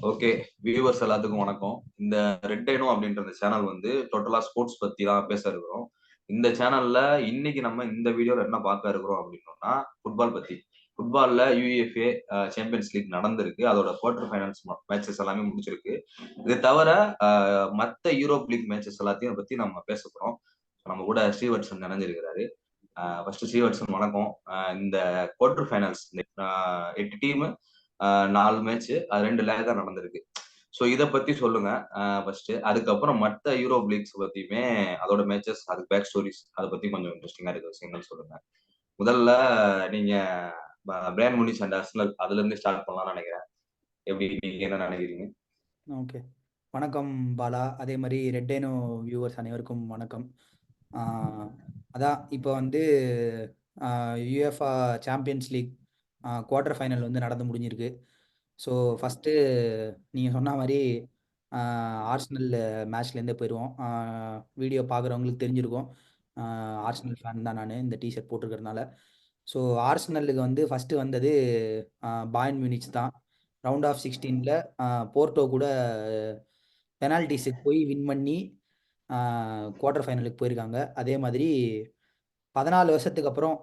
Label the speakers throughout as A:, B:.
A: Okay. Viewers எல்லாத்துக்கும் வணக்கம். இந்த ரெட் டைனோ அப்படின்ற இந்த சேனல் வந்து டோட்டலா ஸ்போர்ட்ஸ் பத்தி தான் பேச இருக்கிறோம். இந்த சேனல்ல இன்னைக்கு நம்ம இந்த வீடியோல என்ன பார்க்க இருக்கிறோம் அப்படின்னோம்னா, ஃபுட்பால் பத்தி. ஃபுட்பால்ல யுஎஃப்ஏ சாம்பியன்ஸ் லீக் நடந்திருக்கு. அதோட குவார்டர் ஃபைனல்ஸ் மேட்சஸ் எல்லாமே முடிச்சிருக்கு. இது தவிர மத்த யூரோப் லீக் மேட்சஸ் எல்லாத்தையும் பத்தி நம்ம பேச போறோம். நம்ம கூட ஸ்ரீவத்சன் இணைஞ்சிருக்கிறாரு. ஃபர்ஸ்ட் ஸ்ரீவத்சன் வணக்கம். இந்த குவார்டர் ஃபைனல்ஸ் 8 டீம் 4 மேட்ச் அது 2 லேகா நடந்திருக்கு. ஸோ இதை பத்தி சொல்லுங்க ஃபர்ஸ்ட். அதுக்கப்புறம் மற்ற யூரோப் லீக்ஸ் பத்தியுமே அதோட மேட்சஸ் அதுக்கு பேக் ஸ்டோரிஸ் அதை பத்தி கொஞ்சம் இன்ட்ரெஸ்டிங்கா இருக்க விஷயங்கள் சொல்லுங்க. முதல்ல நீங்க பிரையன் முனிச் அண்ட் அர்சனல் அதுல இருந்து ஸ்டார்ட் பண்ணலாம்னு நினைக்கிறேன். எப்படி நீங்க என்ன நினைக்கிறீங்க?
B: ஓகே. வணக்கம் பாலா. அதே மாதிரி ரெட்டேனோ வியூவர்ஸ் அனைவருக்கும் வணக்கம். அதான் இப்போ வந்து UEFA champions league quarter final வந்து நடந்து முடிஞ்சிருக்கு. ஸோ ஃபஸ்ட்டு நீங்கள் சொன்ன மாதிரி ஆர்சனல் மேட்ச்லேருந்தே போயிடுவோம். வீடியோ பார்க்குறவங்களுக்கு தெரிஞ்சிருக்கும். ஆர்சனல் ஃபேன் தான் நான், இந்த டிஷர்ட் போட்டிருக்கிறதுனால. ஸோ ஆர்சனலுக்கு வந்து ஃபஸ்ட்டு வந்தது பாயர்ன் மியூனிச் தான். ரவுண்ட் ஆஃப் 16ல் போர்ட்டோ கூட பெனால்டிஸுக்கு போய் வின் பண்ணி குவார்ட்டர் ஃபைனலுக்கு போயிருக்காங்க. அதே மாதிரி 14 வருஷத்துக்கு அப்புறம்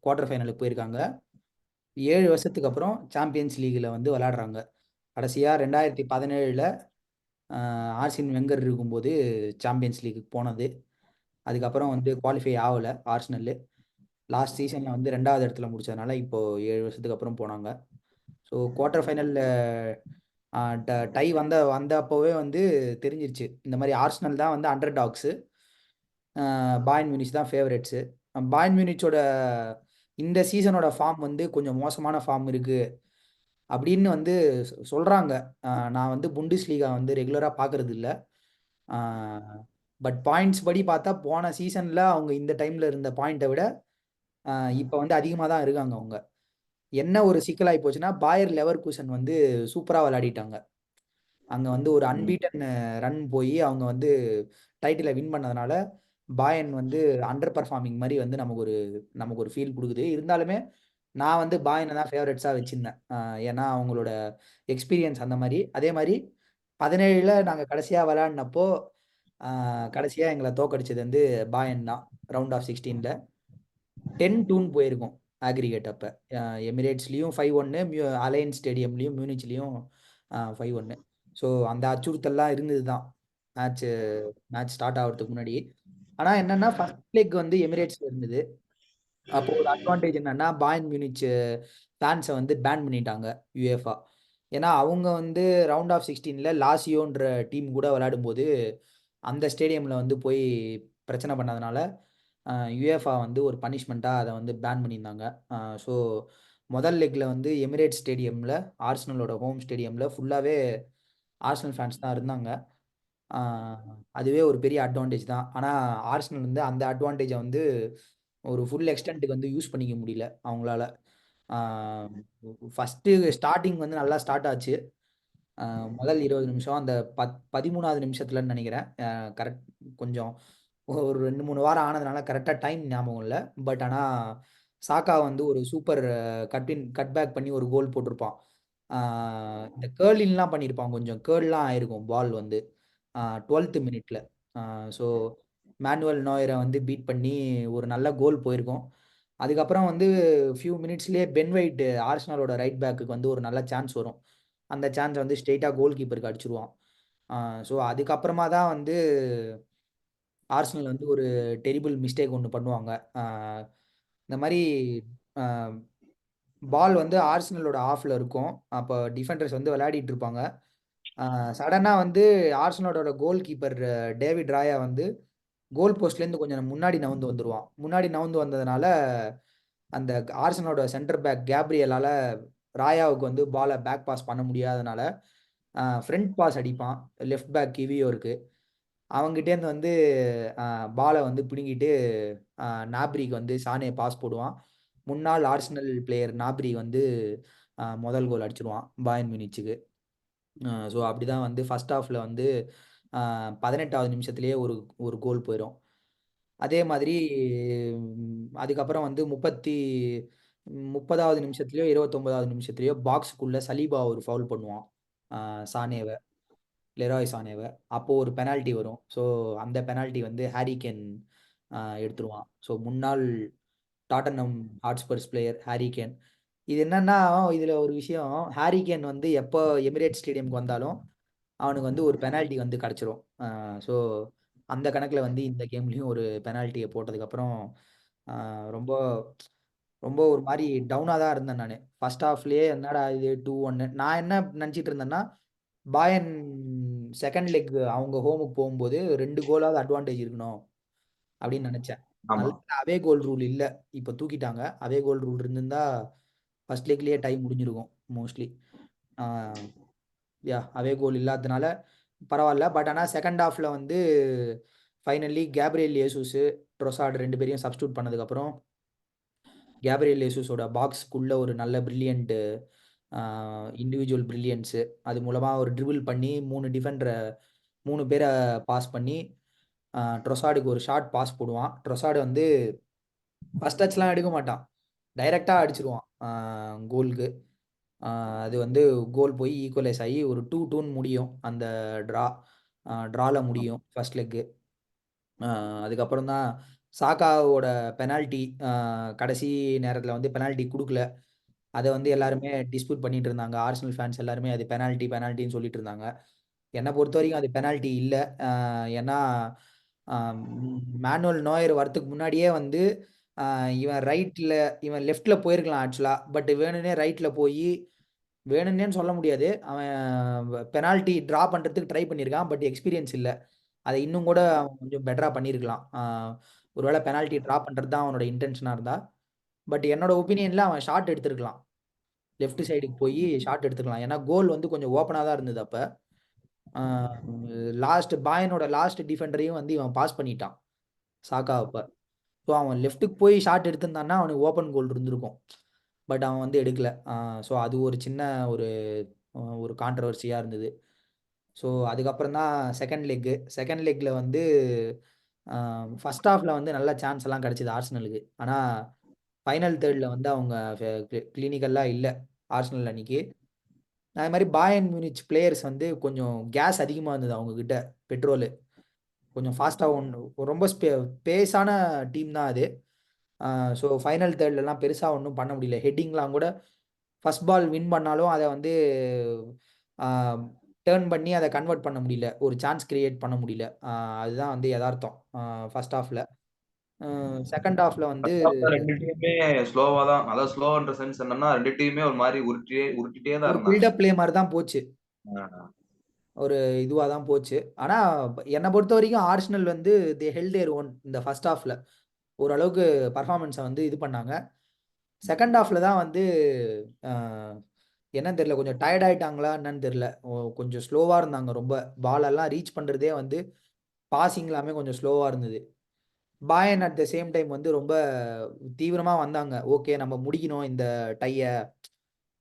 B: குவார்ட்டர் ஃபைனலுக்கு போயிருக்காங்க. 7 வருஷத்துக்கு அப்புறம் சாம்பியன்ஸ் லீகில் வந்து விளையாடுறாங்க. கடைசியாக 2017ல் ஆர்சின் வெங்கர் இருக்கும்போது சாம்பியன்ஸ் லீக்குக்கு போனது. அதுக்கப்புறம் வந்து குவாலிஃபை ஆகலை ஆர்சனல். லாஸ்ட் சீசனில் வந்து 2வது இடத்துல முடிச்சதுனால இப்போது 7 வருஷத்துக்கு அப்புறம் போனாங்க. ஸோ குவார்ட்டர் ஃபைனலில் டை வந்தப்போவே வந்து தெரிஞ்சிருச்சு, இந்த மாதிரி ஆர்சனல் தான் வந்து அண்டர் டாக்ஸு, பாயர்ன் மியூனிச் தான் ஃபேவரட்ஸு. பாயர்ன் மியூனிச்சோட இந்த சீசனோட ஃபார்ம் வந்து கொஞ்சம் மோசமான ஃபார்ம் இருக்குது அப்படின்னு வந்து சொல்கிறாங்க. நான் வந்து புண்டிஸ் லீகா வந்து ரெகுலராக பார்க்கறது இல்லை. பட் பாயிண்ட்ஸ் படி பார்த்தா போன சீசனில் அவங்க இந்த டைமில் இருந்த பாயிண்ட்டை விட இப்போ வந்து அதிகமாக தான் இருக்காங்க அவங்க. என்ன ஒரு சிக்கலாகி போச்சுன்னா, பாயர் லெவர்கூசன் வந்து சூப்பராக விளையாடிட்டாங்க. அங்கே வந்து ஒரு அன்பீட்டன் ரன் போய் அவங்க வந்து டைட்டிலை வின் பண்ணதுனால பாயன் வந்து அண்டர் பர்ஃபார்மிங் மாதிரி வந்து நமக்கு ஒரு ஃபீல் கொடுக்குது. இருந்தாலுமே நான் வந்து பாயனை தான் ஃபேவரட்ஸாக வச்சுருந்தேன். ஏன்னா அவங்களோட எக்ஸ்பீரியன்ஸ் அந்த மாதிரி. அதே மாதிரி 17ல் நாங்கள் கடைசியாக விளையாடினப்போ கடைசியாக எங்களை தோக்கடிச்சது வந்து பாயன் தான். ரவுண்ட் ஆஃப் 16ல் 10-2 போயிருக்கோம் ஆக்ரிகேட். அப்போ எமிரேட்ஸ்லேயும் 5-1, அலையன்ஸ் ஸ்டேடியம்லேயும் மியூனிச்லேயும் 5-1. ஸோ அந்த அச்சுறுத்தல்லாம் இருந்தது தான் மேட்ச் ஸ்டார்ட் ஆகிறதுக்கு முன்னாடி. ஆனால் என்னென்னா ஃபர்ஸ்ட் லெக் வந்து எமிரேட்ஸில் இருந்தது. அப்போ ஒரு அட்வான்டேஜ் என்னன்னா, பாயர்ன் மியூனிச் ஃபேன்ஸை வந்து பேன் பண்ணிட்டாங்க யுஎஃப்ஆ. ஏன்னா அவங்க வந்து ரவுண்ட் ஆஃப் 16ல் லாசியோன்ற டீம் கூட விளையாடும்போது அந்த ஸ்டேடியமில் வந்து போய் பிரச்சனை பண்ணதுனால யுஎஃப்ஆ வந்து ஒரு பனிஷ்மெண்ட்டாக அதை வந்து பேன் பண்ணியிருந்தாங்க. ஸோ முதல் லெக்கில் வந்து எமிரேட்ஸ் ஸ்டேடியமில், ஆர்சனலோட ஹோம் ஸ்டேடியமில் ஃபுல்லாகவே ஆர்சனல் ஃபேன்ஸ் தான் இருந்தாங்க. அதுவே ஒரு பெரிய அட்வான்டேஜ் தான். ஆனால் ஆர்சனல் வந்து அந்த அட்வான்டேஜை வந்து ஒரு ஃபுல் எக்ஸ்டென்ட்டுக்கு வந்து யூஸ் பண்ணிக்க முடியல அவங்களால. ஃபஸ்ட்டு ஸ்டார்டிங் வந்து நல்லா ஸ்டார்ட் ஆச்சு. முதல் 20 நிமிஷம், அந்த 13வது நிமிஷத்துலன்னு நினைக்கிறேன். கரெக்ட், கொஞ்சம் ஒரு 2-3 வாரம் ஆனதுனால கரெக்டாக டைம் ஞாபகம் இல்லை. பட் ஆனால் சாக்கா வந்து ஒரு சூப்பர் கட் பேக் பண்ணி ஒரு கோல் போட்டிருப்பான். இந்த கேர்லின்லாம் பண்ணியிருப்பான், கொஞ்சம் கேர்லாம் ஆயிருக்கும் பால் வந்து 12th மினிட்ல. ஸோ மேனுவல் நோயரை வந்து பீட் பண்ணி ஒரு நல்ல கோல் போயிருக்கும். அதுக்கப்புறம் வந்து ஃபியூ மினிட்ஸ்லேயே பென் ஒயிட், ஆர்சனலோட ரைட் பேக்குக்கு வந்து ஒரு நல்ல சான்ஸ் வரும். அந்த சான்ஸை வந்து ஸ்ட்ரெயிட்டாக கோல் கீப்பருக்கு அடிச்சிருவான். ஸோ அதுக்கப்புறமா தான் வந்து ஆர்சனல் வந்து ஒரு டெரிபிள் மிஸ்டேக் ஒன்று பண்ணுவாங்க. இந்த மாதிரி பால் வந்து ஆர்சனலோட ஆஃபில் இருக்கும். அப்போ டிஃபெண்டர்ஸ் வந்து விளையாடிட்டு இருப்பாங்க. சடனாக வந்து ஆர்சனலோட கோல் கீப்பர் டேவிட் ராயா வந்து கோல் போஸ்ட்லேருந்து கொஞ்சம் முன்னாடி நவுந்து வந்துடுவான். முன்னாடி நவுந்து வந்ததுனால அந்த ஆர்சனலோட சென்டர் பேக் கேப்ரியலால் ராயாவுக்கு வந்து பாலை பேக் பாஸ் பண்ண முடியாதனால ஃப்ரண்ட் பாஸ் அடிப்பான் லெஃப்ட் பேக் கிவியோருக்கு. அவங்ககிட்டேருந்து வந்து பாலை வந்து பிடுங்கிட்டு நாப்ரிக்கு வந்து சானே பாஸ் போடுவான். முன்னாள் ஆர்சனல் பிளேயர் நாப்ரி வந்து முதல் கோல் அடிச்சிருவான் பாயர்ன் மியூனிச்சுக்கு. ஸோ அப்படி தான் வந்து ஃபர்ஸ்ட் ஹாஃபில் வந்து 18வது நிமிஷத்துலேயே ஒரு கோல் போயிடும். அதே மாதிரி அதுக்கப்புறம் வந்து 30வது நிமிஷத்துலையோ 29வது நிமிஷத்துலையோ பாக்ஸுக்குள்ளே சலீபா ஒரு ஃபவுல் பண்ணுவான். சானேவ, லெராய் சானேவ. அப்போ ஒரு பெனால்ட்டி வரும். ஸோ அந்த பெனால்ட்டி வந்து ஹாரி கேன் எடுத்துருவான். ஸோ முன்னாள் டாட்டனம் ஹாட்ஸ்பர்ஸ் பிளேயர் ஹாரி கேன். இது என்னன்னா, இதுல ஒரு விஷயம், ஹாரி கேன் வந்து எப்போ எமிரேட்ஸ் ஸ்டேடியம்க்கு வந்தாலும் அவனுக்கு வந்து ஒரு பெனால்ட்டி வந்து கிடைச்சிரும். ஸோ அந்த கணக்குல வந்து இந்த கேம்லயும் ஒரு பெனால்ட்டியை போட்டதுக்கப்புறம் ரொம்ப ரொம்ப ஒரு மாதிரி டவுனாக தான் இருந்தேன் நான். ஃபர்ஸ்ட் ஹாஃப்லேயே என்னடா இது 2-1. நான் என்ன நினச்சிட்டு இருந்தேன்னா, பாயன் செகண்ட் லெக் அவங்க ஹோமுக்கு போகும்போது 2 கோலாவது அட்வான்டேஜ் இருக்கணும் அப்படின்னு நினைச்சேன்.
A: ஆமா.
B: நல்ல அவே கோல் ரூல் இல்லை, இப்போ தூக்கிட்டாங்க. அவே கோல் ரூல் இருந்திருந்தா ஃபர்ஸ்ட் லெக்லேயே டைம் முடிஞ்சிருக்கும் மோஸ்ட்லி. யா, அவே கோல் இல்லாததுனால பரவாயில்ல. பட் ஆனால் செகண்ட் ஹாஃப்ல வந்து ஃபைனலி கேப்ரியல் ஏசூஸ், ட்ரொசார்ட் 2 பேரையும் சப்ஸ்டியூட் பண்ணதுக்கப்புறம் கேப்ரியல் ஏசூஸோட பாக்ஸ்க்குள்ள ஒரு நல்ல பிரில்லியன்ட் இண்டிவிஜுவல் பிரில்லியன்ஸு, அது மூலமாக ஒரு ட்ரிபிள் பண்ணி 3 பேரை பாஸ் பண்ணி ட்ரொசார்டுக்கு ஒரு ஷார்ட் பாஸ் போடுவான். ட்ரொசார்டு வந்து ஃபர்ஸ்ட் டச்லாம் எடுக்க மாட்டான், டைரெக்டாக அடிச்சிருவான் கோலுக்கு. அது வந்து கோல் போய் ஈக்குவலைஸ் ஆகி ஒரு 2-2 முடியும். அந்த ட்ரால முடியும் ஃபர்ஸ்ட் லெக்கு. அதுக்கப்புறம் தான் சாக்காவோட பெனால்ட்டி, கடைசி நேரத்தில் வந்து பெனால்ட்டி கொடுக்கல. அதை வந்து எல்லாருமே டிஸ்பியூட் பண்ணிட்டு இருந்தாங்க. ஆர்சனல் ஃபேன்ஸ் எல்லாருமே அது பெனால்ட்டி பெனால்ட்டின்னு சொல்லிட்டு இருந்தாங்க. என்னை பொறுத்த வரைக்கும் அது பெனால்ட்டி இல்லை. ஏன்னா மேனுவல் நோயர் வரத்துக்கு முன்னாடியே வந்து இவன் ரைட்டில், இவன் லெஃப்டில் போயிருக்கலாம் ஆக்சுவலாக. பட் வேணும்னே ரைட்டில் போய், வேணும்னேன்னு சொல்ல முடியாது, அவன் பெனால்ட்டி ட்ரா பண்ணுறதுக்கு ட்ரை பண்ணியிருக்கான். பட் எக்ஸ்பீரியன்ஸ் இல்லை. அதை இன்னும் கூட அவன் கொஞ்சம் பெட்டராக பண்ணியிருக்கலாம். ஒருவேளை பெனால்ட்டி ட்ரா பண்ணுறது தான் அவனோட இன்டென்ஷனாக இருந்தா. பட் என்னோட ஒப்பீனியனில் அவன் ஷார்ட் எடுத்துருக்கலாம், லெஃப்ட் சைடுக்கு போய் ஷார்ட் எடுத்துக்கலாம். ஏன்னா கோல் வந்து கொஞ்சம் ஓப்பனாக தான் இருந்தது அப்போ. பாயனோட லாஸ்ட் டிஃபெண்டரையும் வந்து இவன் பாஸ் பண்ணிட்டான் சாக்கா அப்போ. ஸோ அவன் லெஃப்ட்டுக்கு போய் ஷாட் எடுத்திருந்தான்னா அவனுக்கு ஓப்பன் கோல் இருந்திருக்கும். பட் அவன் வந்து எடுக்கல. ஸோ அது ஒரு சின்ன ஒரு ஒரு கான்ட்ரவர்சியாக இருந்தது. ஸோ அதுக்கப்புறம் தான் செகண்ட் லெக்கில் வந்து ஃபர்ஸ்ட் ஹாஃபில் வந்து நல்ல சான்ஸ் எல்லாம் கிடச்சிது ஆர்சனலுக்கு. ஆனால் ஃபைனல் தேர்டில் வந்து அவங்க கிளினிக்கல்லாம் இல்லை ஆர்சனல் அன்னைக்கு. அது மாதிரி பாயன் மியூனிச் பிளேயர்ஸ் வந்து கொஞ்சம் கேஸ் அதிகமாக இருந்தது அவங்கக்கிட்ட, பெட்ரோலு கொஞ்சம் ஃபாஸ்ட்டாக ரொம்ப பேஸான டீம் தான் அது. ஸோ ஃபைனல் தேர்ட்லலாம் பெருசாக ஒன்றும் பண்ண முடியல. ஹெட்டிங்லாம் கூட ஃபர்ஸ்ட் பால் வின் பண்ணாலும் அதை வந்து டேர்ன் பண்ணி அதை கன்வெர்ட் பண்ண முடியல, ஒரு சான்ஸ் கிரியேட் பண்ண முடியல. அதுதான் வந்து யதார்த்தம் ஃபர்ஸ்ட் ஹாஃபில். செகண்ட் ஹாஃபில் வந்து
A: ரெண்டு டீமுமே ஸ்லோவா தான், அதாவது ஸ்லோன்ற சென்ஸ் என்னன்னா ரெண்டு டீமுமே ஒரு மாதிரி உருட்டிட்டே தான்
B: ஒரு
A: இருந்தாங்க.
B: பில்டப் பிளே மாதிரி தான் போச்சு, ஒரு இதுவாக தான் போச்சு. ஆனால் என்னை பொறுத்த வரைக்கும் ஆர்சனல் வந்து தே ஹெல்ட் தேர் ஓன் இந்த ஃபர்ஸ்ட் ஹாஃபில். ஓரளவுக்கு பர்ஃபார்மன்ஸை வந்து இது பண்ணாங்க. செகண்ட் ஹாஃபில் தான் வந்து என்னன்னு தெரியல, கொஞ்சம் டயர்ட் ஆயிட்டாங்களா என்னன்னு தெரியல, கொஞ்சம் ஸ்லோவாக இருந்தாங்க ரொம்ப. பாலெல்லாம் ரீச் பண்ணுறதே வந்து பாசிங் எல்லாமே கொஞ்சம் ஸ்லோவாக இருந்தது. Bayan at the same time வந்து ரொம்ப தீவிரமாக வந்தாங்க. ஓகே நம்ம முடிக்கணும் இந்த டையை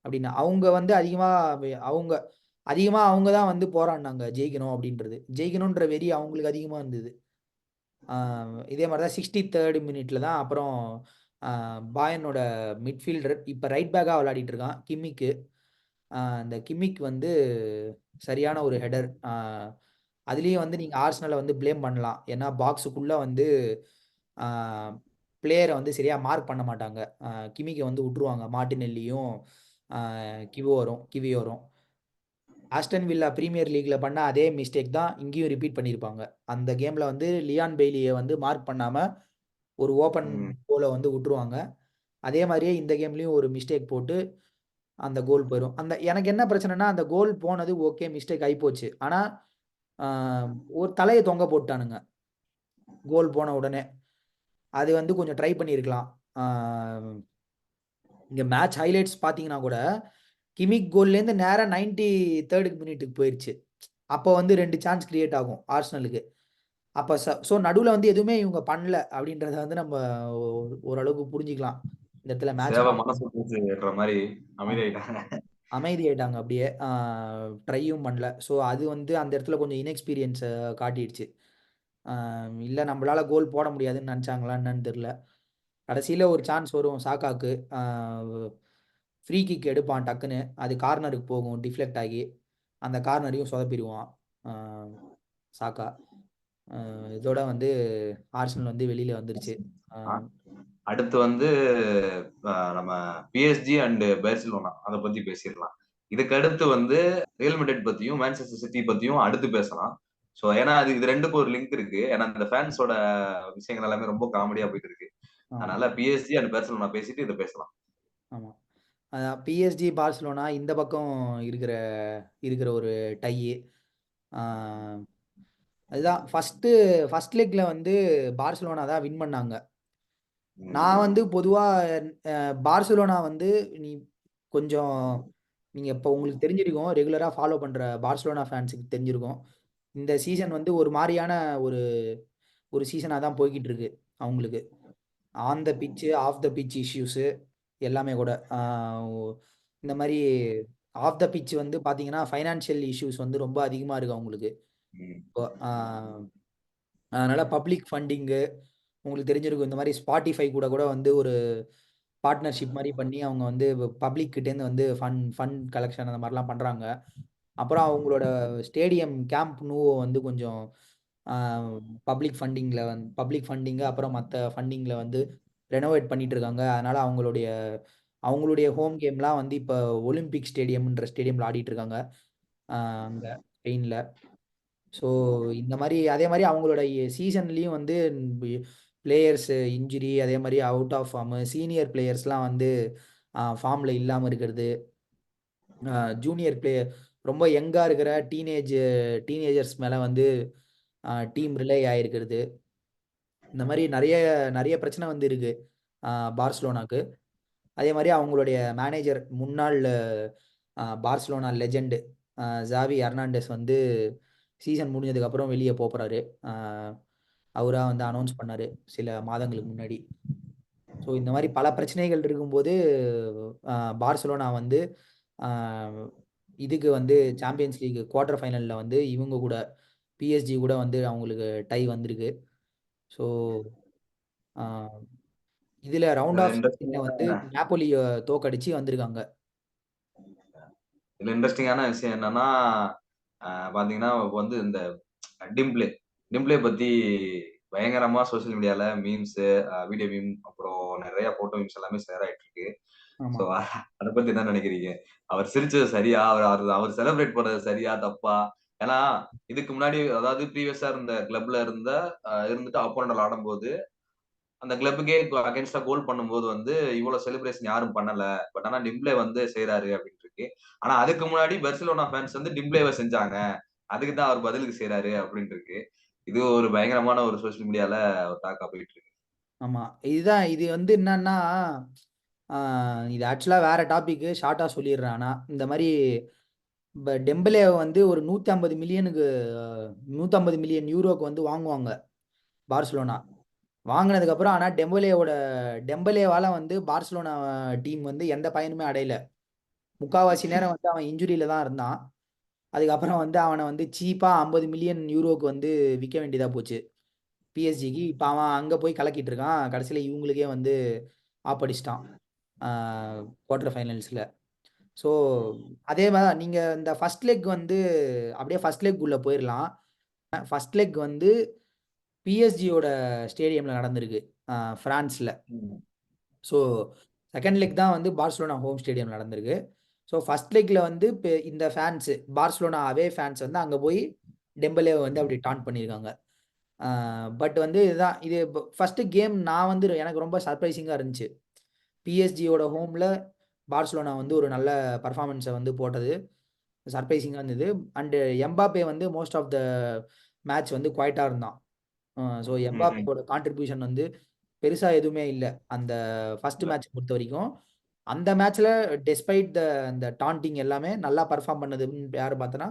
B: அப்படின்னு. அவங்க வந்து அதிகமாக அவங்க தான் வந்து போராடினாங்க ஜெயிக்கணும் அப்படின்றது. ஜெயிக்கணுன்ற வெறி அவங்களுக்கு அதிகமாக இருந்தது. இதே மாதிரி தான் 63rd மினிட்ல தான் அப்புறம் பாயனோட மிட்ஃபீல்டர் இப்போ ரைட் பேக்காக விளையாடிட்டு இருக்கான் கிம்மிக்கு. அந்த கிம்மிக் வந்து சரியான ஒரு ஹெடர். அதுலேயும் வந்து நீங்கள் ஆர்சனலை வந்து ப்ளேம் பண்ணலாம். ஏன்னா பாக்ஸுக்குள்ளே வந்து பிளேயரை வந்து சரியாக மார்க் பண்ண மாட்டாங்க. கிமிக்கை வந்து விட்ருவாங்க, மார்டினெல்லியும் கிவியோரும். ஆஸ்டன் வில்லா பிரீமியர் லீக்ல பண்ண அதே மிஸ்டேக் தான் இங்கேயும் ரிப்பீட் பண்ணியிருப்பாங்க. அந்த கேமில் வந்து லியான் பெய்லியை வந்து மார்க் பண்ணாமல் ஒரு ஓப்பன் கோலை வந்து விட்ருவாங்க. அதே மாதிரியே இந்த கேம்லேயும் ஒரு மிஸ்டேக் போட்டு அந்த கோல் போயிடும். எனக்கு என்ன பிரச்சனைனா, அந்த கோல் போனது ஓகே, மிஸ்டேக் ஆகிப்போச்சு. ஆனால் ஒரு தலையை தொங்க போட்டானுங்க கோல் போன உடனே. அது வந்து கொஞ்சம் ட்ரை பண்ணியிருக்கலாம். இங்கே மேட்ச் ஹைலைட்ஸ் பார்த்தீங்கன்னா கூட கிமிக் கோல்லேருந்து நேராக 93rd மினிட்டுக்கு போயிடுச்சு. அப்போ வந்து 2 சான்ஸ் கிரியேட் ஆகும் ஆர்சனலுக்கு. அப்போ ஸோ நடுவில் வந்து எதுவுமே இவங்க பண்ணல அப்படின்றத வந்து நம்ம ஓரளவுக்கு புரிஞ்சுக்கலாம். இந்த இடத்துல மேட்ச்
A: மாதிரி
B: அமைதி ஆயிட்டாங்க அப்படியே, ட்ரையும் பண்ணல. ஸோ அது வந்து அந்த இடத்துல கொஞ்சம் இன்எக்ஸ்பீரியன்ஸை காட்டிடுச்சு. இல்லை நம்மளால கோல் போட முடியாதுன்னு நினச்சாங்களா என்னன்னு தெரில. கடைசியில் ஒரு சான்ஸ் வரும் சாக்காக்கு, ஃப்ரீ கிக் எடுப்பான் டக்குன்னு, அது கார்னருக்கு போகும் டிஃப்ளெக்ட் ஆகி. அந்த கார்னரையும் சொதப்பிடுவான் சாக்கா. இதோட வந்து ஆர்சனல் வந்து வெளியில வந்துருச்சு.
A: அடுத்து வந்து நம்ம பிஎஸ்ஜி அண்ட் பார்சிலோனா அதை பத்தி பேசிடலாம். இதுக்கு அடுத்து வந்து ரியல் மெட்ரிட் பத்தியும் மான்செஸ்டர் சிட்டி பத்தியும் அடுத்து பேசலாம். ஸோ ஏன்னா இது ரெண்டுக்கும் ஒரு லிங்க் இருக்கு. ஏன்னா இந்த ஃபேன்ஸோட விஷயங்கள் எல்லாமே ரொம்ப காமெடியா போயிட்டு இருக்கு. அதனால பிஎஸ்ஜி அண்ட் பார்சிலோனா பேசிட்டு இதை பேசலாம்.
B: ஆமா. பிஎஸ்ஜி பார்சிலோனா இந்த பக்கம் இருக்கிற இருக்கிற ஒரு டை. அதுதான் ஃபர்ஸ்ட் லெக்ல வந்து பார்சிலோனா தான் வின் பண்ணாங்க. நான் வந்து பொதுவா பார்சிலோனா வந்து நீ கொஞ்சம் நீங்க இப்போ உங்களுக்கு தெரிஞ்சிருக்கும், ரெகுலரா ஃபாலோ பண்ற பார்சிலோனா ஃபேன்ஸுக்கு தெரிஞ்சிருக்கும். இந்த சீசன் வந்து ஒரு மாரியான ஒரு ஒரு சீசனா தான் போய்க்கிட்டு இருக்கு அவங்களுக்கு. On the pitch, off the pitch issues எல்லாமே கூட. இந்த மாரி ஆஃப் த பிட்ச் வந்து பார்த்தீங்கன்னா, ஃபைனான்ஷியல் இஷ்யூஸ் வந்து ரொம்ப அதிகமா இருக்கு அவங்களுக்கு. இப்போ அதனால பப்ளிக் ஃபண்டிங்கு உங்களுக்கு தெரிஞ்சிருக்கும். இந்த மாரி Spotify கூட கூட வந்து ஒரு பார்ட்னர்ஷிப் மாரி பண்ணி அவங்க வந்து பப்ளிக் கிட்டேருந்து வந்து ஃபண்ட் கலெக்ஷன் அந்த மாரிலாம் பண்றாங்க. அப்புறம் அவங்களோட ஸ்டேடியம் கேம்ப் நூவோ வந்து கொஞ்சம் பப்ளிக் ஃபண்டிங்கு அப்புறம் மத்த ஃபண்டிங்ல வந்து ரெனோவேட் பண்ணிட்டு இருக்காங்க. அதனால அவங்களுடைய அவங்களுடைய ஹோம் கேம்லாம் வந்து இப்ப ஒலிம்பிக் ஸ்டேடியம்ன்ற ஸ்டேடியம்ல ஆடிட்டு இருக்காங்க. அங்க ஸ்பெயின்ல. ஸோ இந்த மாரி அதே மாரி அவங்களோட சீசன்லயும் வந்து பிளேயர்ஸ் இன்ஜுரி அதே மாரி அவுட் ஆஃப் ஃபார்ம் சீனியர் பிளேயர்ஸ்லாம் வந்து ஃபார்ம்ல இல்லாம இருக்கிறது. ஜூனியர் பிளேயர் ரொம்ப யங்கா இருக்கிற டீனேஜர்ஸ் மேல வந்து டீம் ரிலே ஆயிருக்கிறது. இந்த மாரி நெறைய நெறைய பிரச்சனை வந்து இருக்கு பார்சிலோனாக்கு. அதே மாரி அவங்களுடைய மேனேஜர் முன்னாள் பார்சிலோனா லெஜெண்ட் ஜாவி ஹெர்னாண்டஸ் வந்து சீசன் முடிஞ்சதுக்கு அப்புறம் வெளிய போப்போறாரு. அவரா வந்து அனௌன்ஸ் பண்ணாரு சில மாதங்களுக்கு முன்னாடி. ஸோ இந்த மாரி பல பிரச்சனைகள் இருக்கும்போது பார்சிலோனா வந்து ஆ இதுக்கு வந்து சாம்பியன்ஸ் லீக் குவார்டர் ஃபைனல்ல வந்து இவங்க கூட பிஎஸ்ஜி கூட வந்து அவங்களுக்கு டை வந்திருக்கு. ஸோ ஆ இதுல ரவுண்ட் ஆஃப் 16 வந்து நாப்போலிய தோக்கடிச்சு வந்திருக்காங்க.
A: இதுல இன்ட்ரெஸ்டிங்கான விஷயம் என்னன்னா பாத்தீங்கன்னா வந்து இந்த டிம்ப்ளே டிம்ப்ளே பத்தி பயங்கரமா சோசியல் மீடியால மீம்ஸ், வீடியோ மீம், அப்புறம் நிறைய போட்டோ மீம்ஸ் எல்லாமே ஷேர் ஆயிட்டு இருக்கு.
B: ஆமா.
A: ஸோ அதை பத்தி என்ன நினைக்கிறீங்க? அவர் சிரிச்சது சரியா? அவர் செலிப்ரேட் பண்ணது சரியா தப்பா? ஏன்னா இதுக்கு முன்னாடி அதாவது ப்ரீவியஸா இருந்த கிளப்ல இருந்துட்டு அப்போனல் ஆடும்போது அந்த கிளப்புக்கே அகேன்ஸ்டா கோல் பண்ணும்போது வந்து இவ்வளவு செலிப்ரேஷன் யாரும் பண்ணல. பட் ஆனா டிம்ப்ளே வந்து செய்யறாரு அப்படின்னு இருக்கு. ஆனா அதுக்கு முன்னாடி பெர்சிலோனா ஃபேன்ஸ் வந்து டிம்ப்ளேவை செஞ்சாங்க. அதுக்கு தான் அவர் பதிலுக்கு செய்யறாரு அப்படின்னு இருக்கு. இது ஒரு பயங்கரமான ஒரு சோசியல் மீடியால ஒரு டாக்கா போயிட்டு இருக்கு.
B: ஆமா. இது வந்து என்னன்னா, இது ஆக்சுவலா வேற டாபிக் ஷார்ட்டா சொல்லிடுறேன். ஆனா இந்த மாதிரி டெம்பலே வந்து ஒரு 150 மில்லியனுக்கு 150 மில்லியன் யூரோக்கு வந்து வாங்குவாங்க பார்சிலோனா. வாங்கினதுக்கு அப்புறம் ஆனா டெம்பலேவால வந்து பார்சிலோனா டீம் வந்து எந்த பயனுமே அடையல. முக்காவாசி நேரம் வந்து அவன் இன்ஜுரியில தான் இருந்தான். அதுக்கப்புறம் வந்து அவனை வந்து சீப்பா 50 மில்லியன் யூரோக்கு வந்து விற்க வேண்டியதா போச்சு பிஎஸ்ஜிக்கு. இப்போ அவன் அங்கே போய் கலக்கிட்டு இருக்கான். கடைசியில் இவங்களுக்கே வந்து ஆப்படிச்சிட்டான் குவார்டர் ஃபைனல்ஸில். ஸோ அதே மாதிரி நீங்கள் இந்த ஃபர்ஸ்ட் லெக் வந்து அப்படியே ஃபர்ஸ்ட் லெக் உள்ள போயிடலாம். ஃபர்ஸ்ட் லெக் வந்து பிஎஸ்ஜியோட ஸ்டேடியமில் நடந்திருக்கு ஃப்ரான்ஸில். ஸோ செகண்ட் லெக் தான் வந்து பார்சிலோனா ஹோம் ஸ்டேடியம் நடந்திருக்கு. ஸோ ஃபர்ஸ்ட் லெக்ல வந்து இப்போ இந்த ஃபேன்ஸு பார்சிலோனா அவே ஃபேன்ஸ் வந்து அங்கே போய் டெம்பலேவை வந்து அப்படி டான் பண்ணியிருக்காங்க. பட் வந்து இதுதான் இது ஃபர்ஸ்ட் கேம் நான் வந்து எனக்கு ரொம்ப சர்ப்ரைசிங்காக இருந்துச்சு. பிஎஸ்ஜியோட ஹோமில் பார்சிலோனா வந்து ஒரு நல்ல பர்ஃபார்மன்ஸை வந்து போட்டது சர்ப்ரைசிங்காக இருந்தது. அண்டு எம்பாப்பே வந்து மோஸ்ட் ஆஃப் த மேட்ச் வந்து குவாய்ட்டாக இருந்தான். ஸோ எம்பாப்பேயோட கான்ட்ரிபியூஷன் வந்து பெருசாக எதுவுமே இல்லை அந்த ஃபர்ஸ்ட் மேட்ச் பொறுத்த வரைக்கும். அந்த மேட்ச்ல டெஸ்பைட் அந்த டாண்டிங் எல்லாமே நல்லா பர்ஃபார்ம் பண்ணதுன்னு யார் பார்த்தோன்னா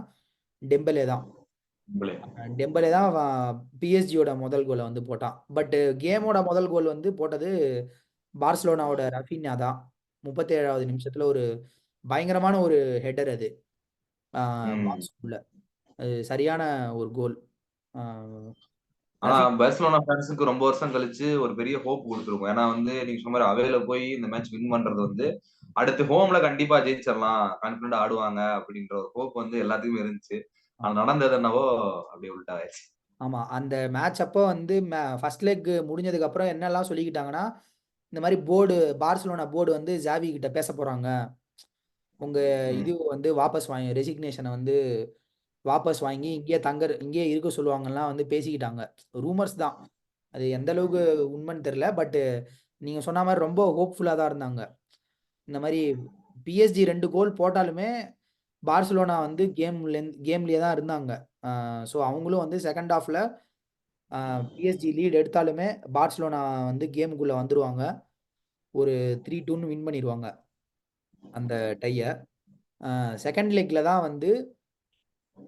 B: டெம்பலே தான். டெம்பலே தான் பிஎஸ்ஜியோட முதல் கோலை வந்து போட்டான். பட் கேமோட முதல் கோல் வந்து போட்டது பார்சிலோனாவோட ரஃபீன்யா தான். 37வது நிமிஷத்துல ஒரு பயங்கரமான ஒரு ஹெடர் அது பாக்ஸ்குள்ள. அது சரியான ஒரு கோல்.
A: ஆனா
B: ரஃபி
A: பார்சிலோனா ஃபேன்ஸுக்கு ரொம்ப வருஷம் கழிச்சு ஒரு பெரிய ஹோப் கொடுத்துருக்கும். ஏன்னா வந்து நீங்க சொன்ன மாதிரி அவேல போய் இந்த மேட்ச் வின் பண்றது வந்து அடுத்து ஹோம்ல கண்டிப்பா ஜெயிச்சிடலாம், கான்பிடண்டா ஆடுவாங்க அப்படின்ற ஒரு ஹோப் வந்து எல்லாத்துக்குமே இருந்துச்சு. ஆனா
B: ஆமா.
A: நடந்தது என்னவோ அப்படியே உல்டா ஆயிடுச்சு.
B: ஆமா. அந்த மேட்ச் அப்போ வந்து ஃபர்ஸ்ட் லெக் முடிஞ்சதுக்கு அப்புறம் என்னெல்லாம் சொல்லிக்கிட்டாங்கன்னா, இந்த மாரி பார்சிலோனா போர்டு வந்து ஜாவி கிட்ட பேசப் போறாங்க. உங்க இது
A: ம்.
B: வந்து வாபஸ் வாங்கி ரெசிக்னேஷன வந்து வாபஸ் வாங்கி இங்கேயே இருக்க சொல்லுவாங்கலாம் வந்து பேசிக்கிட்டாங்க. ரூமர்ஸ் தான். அது எந்த அளவுக்கு உண்மைன்னு தெரியல. நீங்க சொன்ன மாரி ரொம்ப ஹோப்ஃபுல்லா தான் இருந்தாங்க. இந்த மாரி PSG 2 கோல் போட்டாலுமே, பார்சிலோனா வந்து கேம்லயே தான் இருந்தாங்க. ஸோ அவங்களும் வந்து செகண்ட் ஹாஃப்ல அ PSG லீட் எடுத்தாலுமே, பார்சிலோனா வந்து கேமுக்குள்ள வந்துருவாங்க. ஒரு 3-2ன்னு வின் பண்ணிருவாங்க. அந்த டைய. அ செகண்ட் லெக்ல தான் வந்து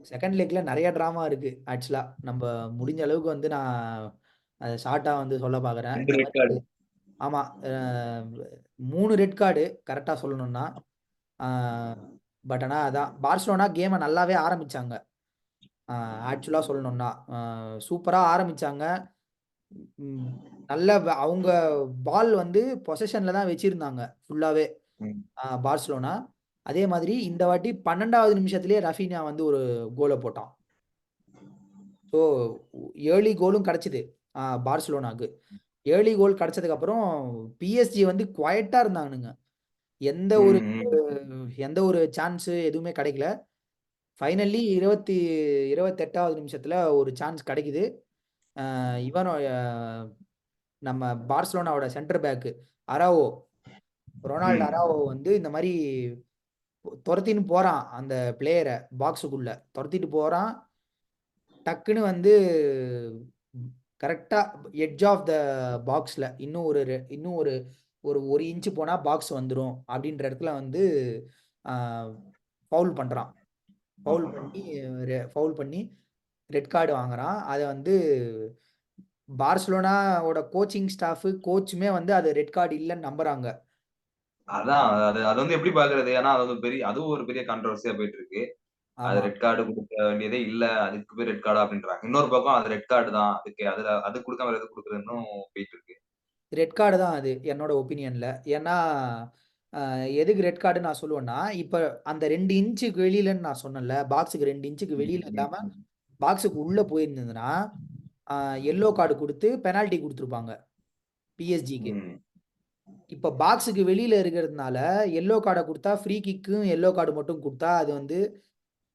B: செகண்ட் லெக்ல நெறைய டிராமா இருக்கு ஆக்சுவலா. நம்ப முடிஞ்ச அளவுக்கு வந்து நான் அத ஷார்ட்டா வந்து சொல்ல பார்க்குறேன்.
A: 2
B: இந்த
A: ரெட்
B: மாரி
A: கார்டு.
B: ஆமா. 3 ரெட் கார்டு கரெக்ட்டா சொல்லணும்னா. ஆ ஆனா அதான் பார்சிலோனா கேம நல்லாவே ஆரம்பிச்சாங்க. ஆ ஆக்சுவலா சொல்லணும்னா. சூப்பரா ஆரம்பிச்சாங்க. ம் நல்ல அவங்க பால் வந்து பொசஷன்ல தான் வச்சிருந்தாங்க ஃபுல்லாவே.
A: ம்.
B: பார்சிலோனா. அதே மாதிரி இந்த வாட்டி 12வது நிமிஷத்திலேயே ரஃபீனியா வந்து ஒரு கோல போட்டான். ஸோ ஏர்லி கோலும் கிடைச்சது. பார்சிலோனாக்கு. ஏர்லி கோல் கிடைச்சதுக்கு அப்புறம் PSG வந்து குவைட்டா இருந்தானுங்க. எந்த ஒரு
A: ம். ம்.
B: எந்த ஒரு சான்ஸ் எதுவுமே கிடைக்கல. ஃபைனல்லி 28வது நிமிஷத்துல ஒரு சான்ஸ் கிடைக்குது. இவனோ நம்ம பார்சிலோனாவோட சென்டர் பேக் அராவோ, ரொனால்டோ
A: ம்.
B: அராவோ வந்து இந்த மாரி தொரத்தின்னு போறான். அந்த பிளேயர பாக்ஸுக்குள்ள தொரத்திட்டு போறான். டக்குன்னு வந்து கரெக்ட்டா எட்ஜ் ஆஃப் த பாக்ஸ்ல இன்னும் ஒரு ஒரு 1 இன்ச் போனா பாக்ஸ் வந்துரும். அப்படின்ற இடத்துல வந்து ஆ ஃபவுல் பண்றான். ஃபவுல் பண்ணி ஃபவுல் பண்ணி ரெட் கார்டு வாங்குறான். அத வந்து பார்சிலோனாவோட கோச்சிங் ஸ்டாஃப், கோச்சுமே வந்து அது ரெட் கார்டு இல்லன்னு நம்புறாங்க.
A: அதான் அது அது வந்து எப்படி பாக்குறது? ஏன்னா அது வந்து அதுவும் ஒரு பெரிய கான்ட்ரோவர்சியா போயிட்டு இருக்கு. அது
B: ஆமா.
A: ரெட் கார்டு குடுக்க வேண்டியதே இல்ல. அதுக்கு பேர் ரெட் கார்டா அப்படின்றாங்க. இன்னொரு பக்கம் அது ரெட் கார்டு தான். அது குடுக்காம வேற எதுக்கு குடுக்குறதுன்னும் போயிட்டு இருக்கு.
B: ரெட் கார்டு தான் அது என்னோட ஒப்பீனியன்ல. ஏன்னா, எதுக்கு ரெட் கார்டுன்னு நான் சொல்லுவேன்னா, இப்ப அந்த 2 இன்ச்சுக்கு வெளிலன்னு நான் சொன்னேன்ல, பாக்ஸுக்கு 2 இன்ச்சுக்கு வெளில
A: ம்.
B: இல்லாம, பாக்ஸுக்கு உள்ள போயிருந்ததுன்னா, அ எல்லோ கார்டு குடுத்து பெனால்டி குடுத்துருப்பாங்க, PSGக்கு.
A: ம்.
B: இப்ப பாக்ஸுக்கு வெளில இருக்கிறதுனால, எல்லோ கார்ட குடுத்தா, ஃப்ரீ கிக்கும் எல்லோ கார்டு மட்டும் குடுத்தா, அது வந்து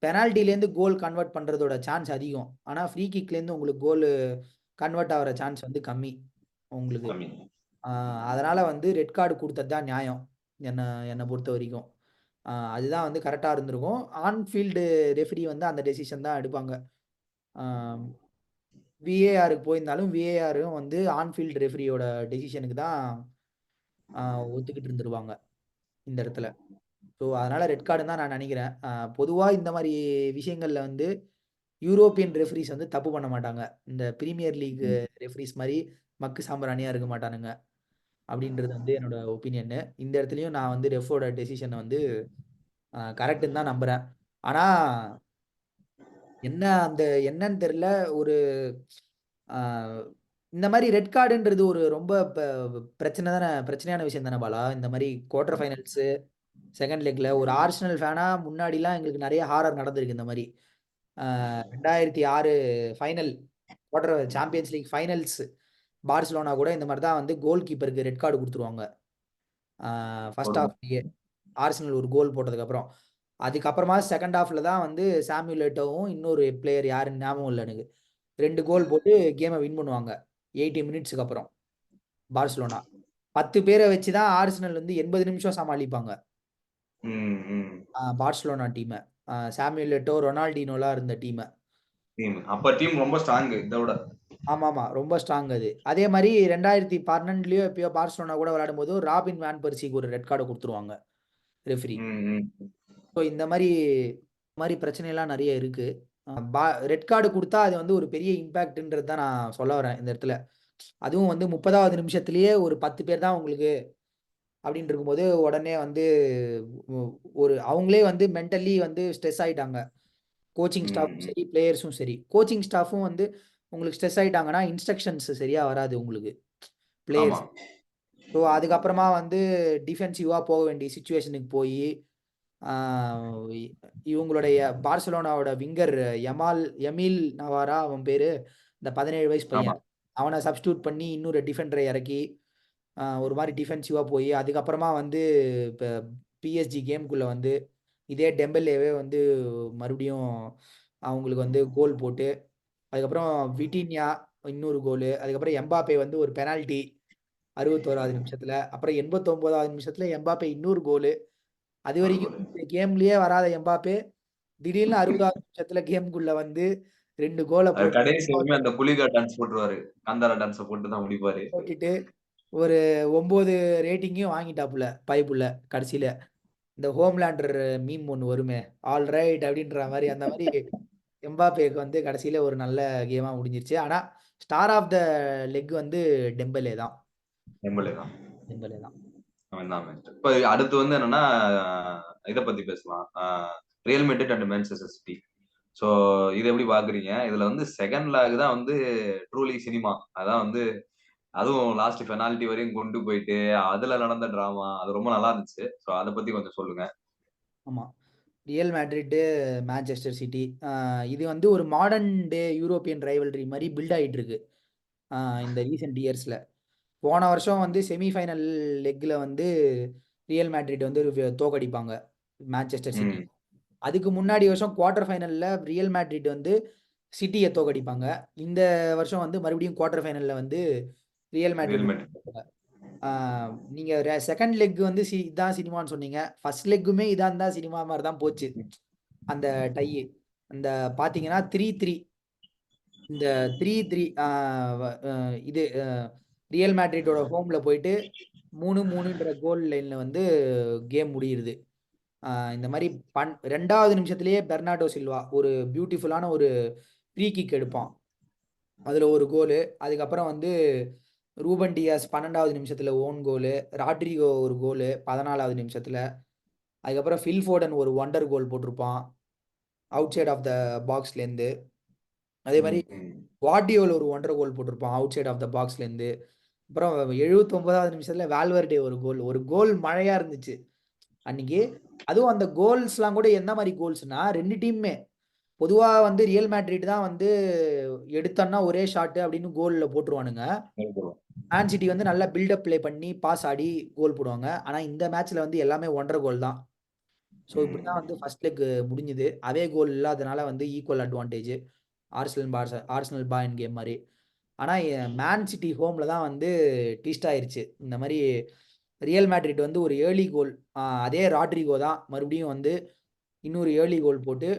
B: பெனால்டிலேருந்து கோல் கன்வெர்ட் பண்றதோட சான்ஸ் அதிகம். ஆனா, ஃப்ரீ கிக்லேருந்து உங்களுக்கு கோலு கன்வெர்ட் ஆகுற சான்ஸ் வந்து கம்மி, உங்களுக்கு.
A: கம்மி.
B: ஆ அதனால வந்து ரெட் கார்டு குடுத்தது தான் நியாயம். என்ன என்ன பொறுத்தவரைக்கும். அதுதான் வந்து கரெக்ட்டா இருந்திருக்கும். ஆன் ஃபீல்டு ரெஃபரி வந்து அந்த டெசிஷன் தான் எடுப்பாங்க. ஆ VARக்கு போயிருந்தாலும், VARம் வந்து ஆன் ஃபீல்ட் ரெஃபரியோட டெசிஷனுக்கு தான் ஆ ஒத்துக்கிட்டு இருந்துருவாங்க, இந்த இடத்துல. ஸோ, அதனால ரெட் கார்டுன்னு தான் நான் நெனைக்கிறேன். பொதுவா இந்த மாரி விஷயங்கள்ல வந்து யூரோப்பியன் ரெஃபரீஸ் வந்து தப்பு பண்ண மாட்டாங்க. இந்த பிரீமியர் லீக்
A: ம்.
B: ரெஃபரீஸ் மாரி மக்கு சாம்பிராணியா இருக்க மாட்டானுங்க. அப்படின்றது வந்து என்னோட ஒப்பீனியனு. இந்த இடத்துலயும் நான் வந்து ரெஃப்போட டெசிஷன வந்து கரெக்ட்டுன்னு தான் நம்புறேன். ஆனா, என்ன அந்த என்னன்னு தெரியல. ஒரு அ இந்த மாரி ரெட் கார்டுன்றது ஒரு ரொம்ப பிரச்சனையான விஷயம் தானே பாலா? இந்த மாரி குவார்டர் ஃபைனல்ஸு, செகண்ட் லெக்ல ஒரு ஆர்சனல் ஃபேனா முன்னாடிலாம் எங்களுக்கு நெறைய ஹாரர் நடந்திருக்கு இந்த மாரி. அ 2006 final champions league finals Barcelona கூட இந்த மாரி தான் வந்து கோல் கீப்பருக்கு ரெட் கார்டு குடுத்துருவாங்க. அ ஃபர்ஸ்ட்
A: போடுவோம்.
B: ஹாஃப்லயே. ஆர்சனல் ஒரு கோல் போட்டதுக்கப்புறம். அதுக்கப்புறமா செகண்ட் ஹாஃப்ல தான் வந்து சாமுவேல் எட்டோவும், இன்னொரு பிளேயர் யாருன்னு ஞாபகம் இல்ல எனக்கு. 2 கோல் போட்டு கேம வின் பண்ணுவாங்க. 80 மினிட்ஸ்க்கு அப்புறம் பார்சிலோனா. 10 பேர வச்சு தான் ஆர்சனல் வந்து 80 நிமிஷம் சமாளிப்பாங்க.
A: ம். ம்.
B: பார்சிலோனா டீம. சாமுவேல் எட்டோ, ரொனால்டினோலாம் இருந்த டீம.
A: டீம். அப்ப டீம் ரொம்ப ஸ்ட்ராங் இத விட.
B: ஆமாமா. ரொம்ப ஸ்ட்ராங் அது. அதே மாரி 2012லயோ எப்பயோ பார்சிலோனா கூட விளையாடும்போது ராபின் வான் பெர்சிக்கு ஒரு ரெட் கார்ட குடுத்துருவாங்க ரெஃப்ரி.
A: ம். ம்.
B: ஸோ இந்த மாரி பிரச்சனைலாம் நெறைய இருக்கு. அ பா ரெட் கார்டு குடுத்தா அது வந்து ஒரு பெரிய இம்பாக்ட்ன்றது தான் நான் சொல்ல வரேன் இந்த இடத்துல. அதுவும் வந்து 30வது நிமிஷத்திலேயே ஒரு 10 பேர் தான் உங்களுக்கு அப்படின்னு இருக்கும்போது, உடனே வந்து ஒ ஒரு அவங்களே வந்து மென்டலி வந்து ஸ்ட்ரெஸ் ஆயிட்டாங்க. கோச்சிங்
A: ம்.
B: ஸ்டாஃப்பும்
A: ம்.
B: சரி, பிளேயர்ஸும் சரி. கோச்சிங் ஸ்டாஃப்பும் வந்து உங்களுக்கு ஸ்ட்ரெஸ் ஆயிட்டாங்கன்னா இன்ஸ்ட்ரக்ஷன்ஸ் சரியா வராது உங்களுக்கு
A: ஆமா
B: பிளேயர்ஸ். ஸோ அதுக்கப்புறமா வந்து டிஃபென்சிவா போக வேண்டிய சுச்சுவேஷனுக்கு போய் இவங்களுடைய பார்சலோனாவோட விங்கர் எமீல் நவாரா அவன் பேரு, இந்த 17 வயசு
A: ஆமா
B: பையன், அவனை சப்ஸ்டியூட் பண்ணி இன்னொரு டிஃபெண்டரை இறக்கி ஒரு மாதிரி டிஃபென்சிவா போய் அதுக்கப்புறமா வந்து இப்போ பிஎஸ்ஜி கேம்குள்ள வந்து இதே டெம்பெல்லேவே வந்து மறுபடியும் அவங்களுக்கு வந்து கோல் போட்டு, அதுக்கப்புறம் விட்டின்யா இன்னொரு கோலு, அதுக்கப்புறம் எம்பாப்பே வந்து ஒரு பெனால்டி 61வது நிமிஷத்துல, அப்புறம் 89வது நிமிஷத்துல எம்பாப்பே இன்னொரு கோலு. அது
A: ஒரு
B: வரைக்கும்
A: கோல்.
B: கேம்லயே வராத எம்பாப்பே திடீர்னு 60வது நிமிஷத்துல கேம்குள்ள வந்து 2 கோல
A: அது
B: போட்டு
A: கடைசி வரைக்கும் அந்த புலிகா டான்ஸ் போட்டுருவாரு, காந்தாரா டான்ஸை போட்டு தான் முடிப்பாரு.
B: போட்டுட்டு ஒரு 9 ரேட்டிங்கையும் வாங்கிட்டாப்புல பைப்புல கடைசியில. இந்த ஹோம்லேண்டர் மீம் ஒன்று வருமே, ஆல் ரைட் அப்படின்ற மாதிரி, அந்த மாதிரி எம்பாப்பேக்கு வந்து கடைசியில ஒரு நல்ல கேமா முடிஞ்சிருச்சு. ஆனா ஸ்டார் ஆஃப் த லெக் வந்து டெம்பலே தான்.
A: எம்எல்ஏ தான்.
B: டெம்பலே தான்.
A: அவன் தான் மேட்ச். இப்ப அடுத்து வந்து என்னன்னா இதை பத்தி பேசலாம். Real Madrid and Manchester city. So இது எப்படி பாக்குறீங்க? இதுல வந்து செகண்ட் லேக் தான் வந்து ட்ரூலி சினிமா. அதான் வந்து அதுவும் லாஸ்ட் பெனால்டி வரையும் கொண்டு போயிட்டு அதுல நடந்த டிராமா அது ரொம்ப நல்லா இருந்துச்சு. ஸோ அதை பத்தி கொஞ்சம் சொல்லுங்க.
B: ஆமா. ரியல் மேட்ரிட்டு, மான்செஸ்டர் சிட்டி இது வந்து ஒரு மாடர்ன் டே யூரோப்பியன் ரைவல்ரி மாதிரி பில்ட் ஆகிட்டு இருக்கு இந்த ரீசெண்ட் இயர்ஸில். போன வருஷம் வந்து செமிஃபைனல் லெக்கில் வந்து ரியல் மேட்ரிட் வந்து தோக்கடிப்பாங்க மான்செஸ்டர் சிட்டி. அதுக்கு முன்னாடி வருஷம் குவார்டர் ஃபைனலில் ரியல் மேட்ரிட் வந்து சிட்டியை தோக்கடிப்பாங்க. இந்த வருஷம் வந்து மறுபடியும் குவார்டர் ஃபைனலில் வந்து ரியல் மேட்ரிட். நீங்க செகண்ட் லெக் வந்து இதான் சினிமான்னு சொன்னீங்க. ஃபர்ஸ்ட் லெக்குமே இதான் தான் சினிமா மாதிரி தான் போச்சு. அந்த டை அந்த பாத்தீங்கன்னா 3-3, இந்த 3-3 இது ரியல் மேட்ரிட்டோட ஹோம்ல போயிட்டு 3-3ன்ற கோல் லைன்ல வந்து கேம் முடியுது. இந்த மாதிரி 2வது நிமிஷத்திலேயே பெர்னார்டோ சில்வா ஒரு பியூட்டிஃபுல்லான ஒரு ஃப்ரீ கிக் எடுப்பான், அதுல ஒரு கோலு. அதுக்கப்புறம் வந்து ரூபன் டியாஸ் 12வது நிமிஷத்துல ஓன் கோலு, ராட்ரிகோ ஒரு கோலு 14வது நிமிஷத்துல. அதுக்கப்புறம் ஃபில் ஃபோடன் ஒரு ஒண்டர் கோல் போட்டிருப்பான் அவுட் சைட் ஆஃப் த பாக்ஸ்லேருந்து. அதே மாதிரி வார்டியோல ஒரு ஒண்டர் கோல் போட்டிருப்பான் அவுட் சைட் ஆஃப் த பாக்ஸ்லேருந்து. அப்புறம் 79வது நிமிஷத்துல வேல்வர்டே ஒரு கோல் மழையா இருந்துச்சு அன்னைக்கு. அதுவும் அந்த கோல்ஸ்லாம் கூட என்ன மாதிரி கோல்ஸ்னா, ரெண்டு டீமுமே பொதுவாக வந்து ரியல் மேட்ரிட் தான் வந்து எடுத்தோன்னா ஒரே ஷாட்டு அப்படின்னு கோலில் போட்டுருவானுங்க. மேன் சிட்டி வந்து நல்லா பில்டப் ப்ளே பண்ணி பாஸ் ஆடி கோல் போடுவாங்க. ஆனால் இந்த மேட்ச்ல வந்து எல்லாமே ஒன்றரை கோல் தான். ஸோ இப்படி தான் வந்து ஃபர்ஸ்ட் லெக் முடிஞ்சுது. அதே கோல் இல்லாதனால வந்து equal advantage Arsenal Bayan game மாதிரி. ஆனால் மேன் சிட்டி ஹோமில் தான் வந்து ட்விஸ்ட் ஆயிருச்சு. இந்த மாதிரி ரியல் மேட்ரிட் வந்து ஒரு ஏர்லி கோல், அதே ராட்ரிகோ தான் மறுபடியும் வந்து இன்னொரு ஏர்லி கோல் போட்டு,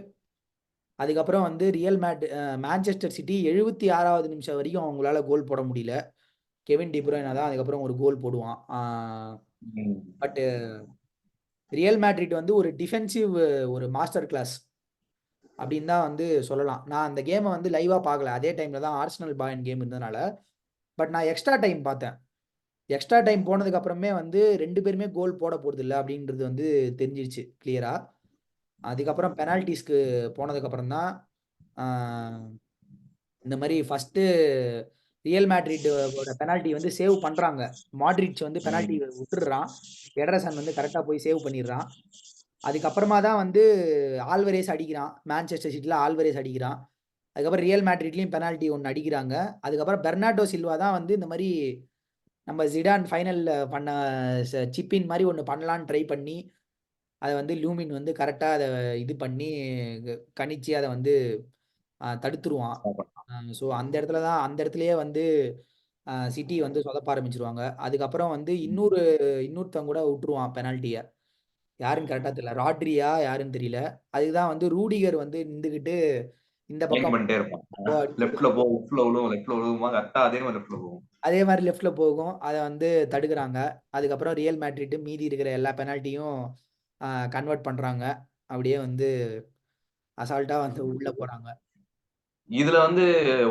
B: அதுக்கப்புறம் வந்து மான்செஸ்டர் சிட்டி 76வது நிமிஷம் வரைக்கும் அவங்களால கோல் போட முடியல. கெவின் டிப்ரோயினா தான் அதுக்கப்புறம் ஒரு கோல் போடுவான். பட் ரியல் மேட்ரிட் வந்து ஒரு டிஃபென்சிவ் ஒரு மாஸ்டர் கிளாஸ் அப்படின்னு தான் வந்து சொல்லலாம். நான் அந்த கேமை வந்து லைவா பார்க்கல, அதே டைம்ல தான் ஆர்சனல் பாயன் கேம் இருந்ததுனால. பட் நான் எக்ஸ்ட்ரா டைம் பார்த்தேன். எக்ஸ்ட்ரா டைம் போனதுக்கு அப்புறமே வந்து 2 பேருமே கோல் போட போறது இல்லை அப்படின்றது வந்து தெரிஞ்சிருச்சு கிளியரா. அதுக்கப்புறம் பெனால்டிஸ்க்கு போனதுக்கு அப்புறம் தான் இந்த மாதிரி ஃபர்ஸ்ட் ரியல் மேட்ரிட்டோட பெனால்ட்டி வந்து சேவ் பண்றாங்க. மாட்ரிச் வந்து பெனால்ட்டி விட்டுடுறான், எடரசன் வந்து கரெக்டா போய் சேவ் பண்ணிடுறான். அதுக்கப்புறமா தான் வந்து ஆல்வரேஸ் அடிக்கிறான், மான்செஸ்டர் சிட்டில ஆல்வரேஸ் அடிக்கிறான். அதுக்கப்புறம் ரியல் மேட்ரிட்லயும் பெனால்ட்டி ஒன்று அடிக்கிறாங்க. அதுக்கப்புறம் பெர்னார்டோ சில்வா தான் வந்து இந்த மாதிரி நம்ம ஜிடான் ஃபைனல்ல பண்ண சிப்பின் மாதிரி ஒன்று பண்ணலான்னு ட்ரை பண்ணி, அதை வந்து லூமின் வந்து கரெக்டாக அதை இது பண்ணி கணிச்சு அதை வந்து தடுத்துருவான். ஸோ அந்த இடத்துலயே வந்து சிட்டி வந்து சொதப்ப ஆரம்பிச்சிருவாங்க. அதுக்கப்புறம் வந்து இன்னொருத்தவங்க கூட விட்டுருவான் பெனால்ட்டியை. யாருன்னு கரெக்டாக தெரியல, ராட்ரியா யாருன்னு தெரியல. அதுதான் வந்து ரூடிகர் வந்து நின்றுக்கிட்டு இந்த பக்கம் அதே மாதிரி லெஃப்ட்ல போகும், அதை வந்து தடுக்கிறாங்க. அதுக்கப்புறம் ரியல் மேட்ரிட் மீதி இருக்கிற எல்லா பெனால்ட்டியும் கன்வெர்ட் பண்றாங்க. அப்படியே வந்து அசால்ட்டா வந்து உள்ள போறாங்க.
A: இதுல வந்து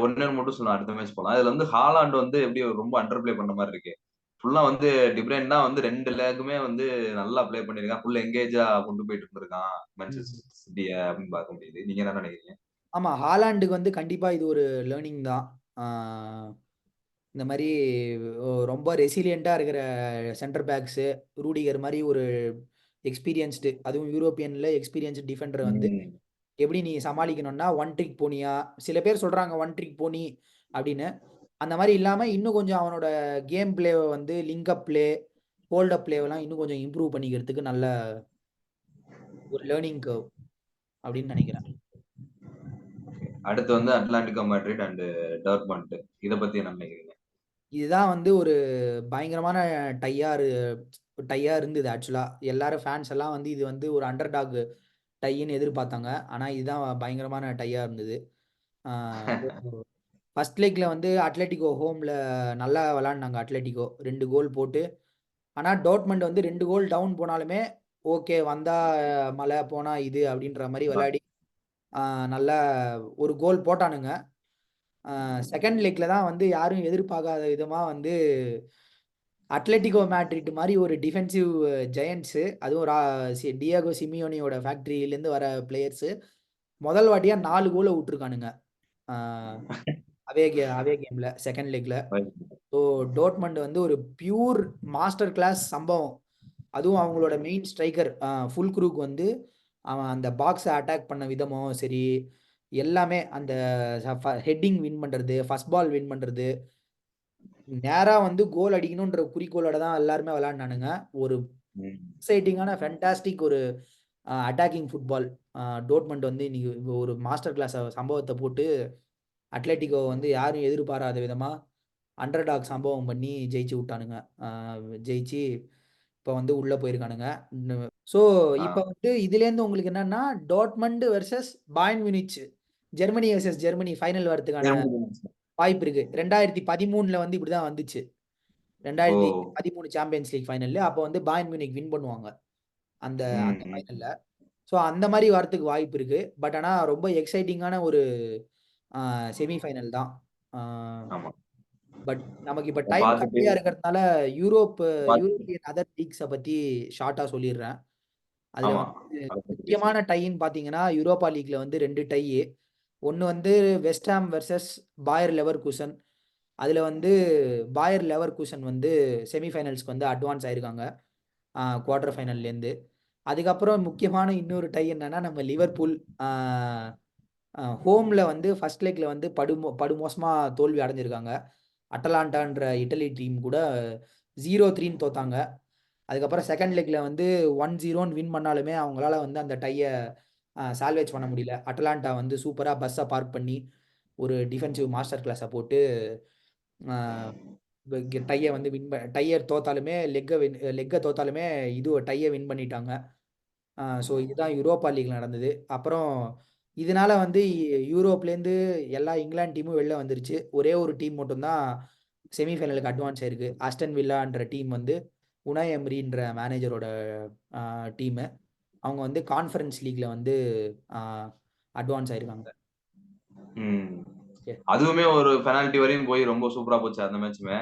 A: ஒன்னு மட்டும் சொல்லலாம், அடுத்த மேட்ச் போலாம். இதுல வந்து ஹாலாண்ட் வந்து எப்படி ரொம்ப அண்டர் பிளே பண்ண மாதிரி இருக்கு. ஃபுல்லா வந்து டிப்ரைன் தான் வந்து 2 லேக்குமே வந்து நல்லா பிளே பண்ணிருக்கான். ஃபுல் எங்கேஜா கொண்டு போயிட்டு இருந்திருக்கான் மான்செஸ்டர் சிட்டிய அப்படின்னு பார்க்க முடியுது. நீங்க என்ன நினைக்கிறீங்க?
B: ஆமா, ஹாலாண்டுக்கு வந்து கண்டிப்பா இது ஒரு லேர்னிங் தான். இந்த மாதிரி ரொம்ப ரெசிலியண்டா இருக்கிற சென்டர் பேக்ஸு, ரூடிகர் மாதிரி ஒரு எக்ஸ்பீரியன்ஸ்டு, அதுவும் யூரோப்பியன்ல எக்ஸ்பீரியன்ஸ்டு டிஃபெண்டர் வந்து எப்படி நீ சமாளிக்கணும்னா ஒன் ட்ரிக் போனியா, சில பேர் சொல்றாங்க ஒன் ட்ரிக் போனி அப்படின்னு. அந்த மாதிரி இல்லாம இன்னும் கொஞ்சம் அவனோட கேம் பிளேவை வந்து link up play, hold up பிளேவெல்லாம் இன்னும் கொஞ்சம் இம்ப்ரூவ் பண்ணிக்கிறதுக்கு நல்ல ஒரு லேர்னிங் கர்வ் அப்படின்னு நினைக்கிறேன்.
A: அடுத்து வந்து அட்லாண்டிகோ மேட்ரிட் அண்ட் டார்ட்மண்ட், இத பத்தி என்ன நினைக்கிறீங்க?
B: இதுதான் வந்து ஒரு பயங்கரமான டையா டையா இருந்தது ஆக்சுவலா. எல்லாரும் ஃபேன்ஸ் எல்லாம் வந்து இது வந்து ஒரு அண்டர் டாக் டைன்னு எதிர்பார்த்தாங்க. ஆனா இதுதான் பயங்கரமான டையா இருந்தது. ஃபர்ஸ்ட் லெக்ல வந்து அட்லெட்டிகோ ஹோம்ல நல்லா விளையாடினாங்க. அட்லெட்டிகோ 2 கோல் போட்டு, ஆனா டார்ட்மண்ட் வந்து 2 கோல் டவுன் போனாலுமே ஓகே வந்தா மழை போனா இது அப்படின்ற மாதிரி விளையாடி நல்லா ஒரு கோல் போட்டானுங்க. செகண்ட் லெக்ல தான் வந்து யாரும் எதிர்பார்க்காத விதமா வந்து அட்லெட்டிகோ மேட்ரிட் மாதிரி ஒரு டிஃபென்சிவ் ஜெயண்ட்ஸ், அதுவும் டியாகோ சிமியோனியோட ஃபேக்டரியிலேருந்து வர பிளேயர்ஸ் முதல் வாட்டியா 4 கோலை விட்டுருக்கானுங்க அவே கேம்ல செகண்ட் லெக்ல. ஸோ டோட்மண்ட் வந்து ஒரு பியூர் மாஸ்டர் கிளாஸ் சம்பவம். அதுவும் அவங்களோட மெயின் ஸ்ட்ரைக்கர் ஃபுல் குரூக் வந்து அவன் அந்த பாக்ஸை அட்டாக் பண்ண விதமும் சரி, எல்லாமே அந்த ஹெட்டிங் வின் பண்றது, ஃபர்ஸ்ட் பால் வின் பண்றது, நேரா வந்து கோல் அடிக்கணும்ன்ற குறிக்கோளோட தான் எல்லாருமே விளையாடினானுங்க. ஒரு எக்ஸைட்டிங்கான ஃபேண்டாஸ்டிக் ஒரு அட்டாக்கிங் ஃபுட்பால். டோட்மண்ட் வந்து இன்னைக்கு ஒரு மாஸ்டர் கிளாஸ் சம்பவத்தை போட்டு அட்லெட்டிகோ வந்து யாரும் எதிர்பாராத விதமா அண்டர் டாக் சம்பவம் பண்ணி ஜெயிச்சு விட்டானுங்க. ஜெயிச்சு இப்போ வந்து உள்ள போயிருக்கானுங்க. ஸோ இப்போ வந்து இதுலேருந்து உங்களுக்கு என்னன்னா Dortmund versus Bayern Munich, Germany versus Germany final வரதுக்கான வாய்ப்பு இருக்கு. 2013 வந்து இப்படிதான் வந்துச்சு. 2013 சாம்பியன்ஸ் லீக் ஃபைனல்ல அப்போ வந்து பாயர்ன் மியூனிக் வின் பண்ணுவாங்க அந்த அந்த ஃபைனல்ல. ஸோ அந்த மாதிரி வரத்துக்கு வாய்ப்பு இருக்கு. பட் ஆனா ரொம்ப எக்ஸைட்டிங்கான ஒரு செமிஃபைனல் தான். பட் நமக்கு இப்ப டைம் கம்மியா இருக்கிறதுனால யூரோப்பியன் அதர் லீக்ஸை பத்தி ஷார்ட்டா சொல்லிடுறேன். அதுல வந்து முக்கியமான டைன்னு பாத்தீங்கன்னா யூரோப்பா லீக்ல வந்து 2 டை. ஒன்னு வந்து வெஸ்ட் ஹாம் வெர்சஸ் பாயர் லெவர்குசன். அதுல வந்து பாயர் லெவர்குசன் வந்து செமிஃபைனல்ஸ்க்கு வந்து அட்வான்ஸ் ஆயிருக்காங்க குவார்டர் ஃபைனல்ல இருந்து. அதுக்கப்புறம் முக்கியமான இன்னொரு டை என்னன்னா நம்ம லிவர்பூல் ஹோம்ல வந்து ஃபர்ஸ்ட் லெக்ல வந்து படுமோசமா தோல்வி அடைஞ்சிருக்காங்க. அட்டலாண்டான்ற இட்டலி டீம் கூட 0-3 தோத்தாங்க. அதுக்கப்புறம் செகண்ட் லெக்ல வந்து 1-0 வின் பண்ணாலுமே அவங்களால வந்து அந்த டையை சால்வேஜ் பண்ண முடியல. அட்டலாண்டா வந்து சூப்பரா பஸ்ஸை பார்க் பண்ணி ஒரு டிஃபென்சிவ் மாஸ்டர் கிளாஸை போட்டு டையை வந்து டையை தோத்தாலுமே லெக்கை தோத்தாலுமே இது டையை வின் பண்ணிட்டாங்க. ஸோ இதுதான் யூரோப்பா லீக்ல நடந்தது. அப்புறம் இதனால வந்து யூரோப்லேருந்து எல்லா இங்கிலாந்து டீமும் வெளில வந்துருச்சு. ஒரே ஒரு டீம் மட்டும்தான் செமிஃபைனலுக்கு அட்வான்ஸ் ஆயிருக்கு. ஆஸ்டன் வில்லான்ற டீம் வந்து உனாய் எம்ரின்ற மேனேஜரோட டீமு. அவங்க வந்து கான்ஃபரன்ஸ் லீக்ல வந்து அட்வான்ஸ் ஆயிருக்காங்க.
A: அதுவுமே ஒரு பெனால்டி வரையும் போய் ரொம்ப சூப்பரா போச்சு அந்த மேட்சுமே.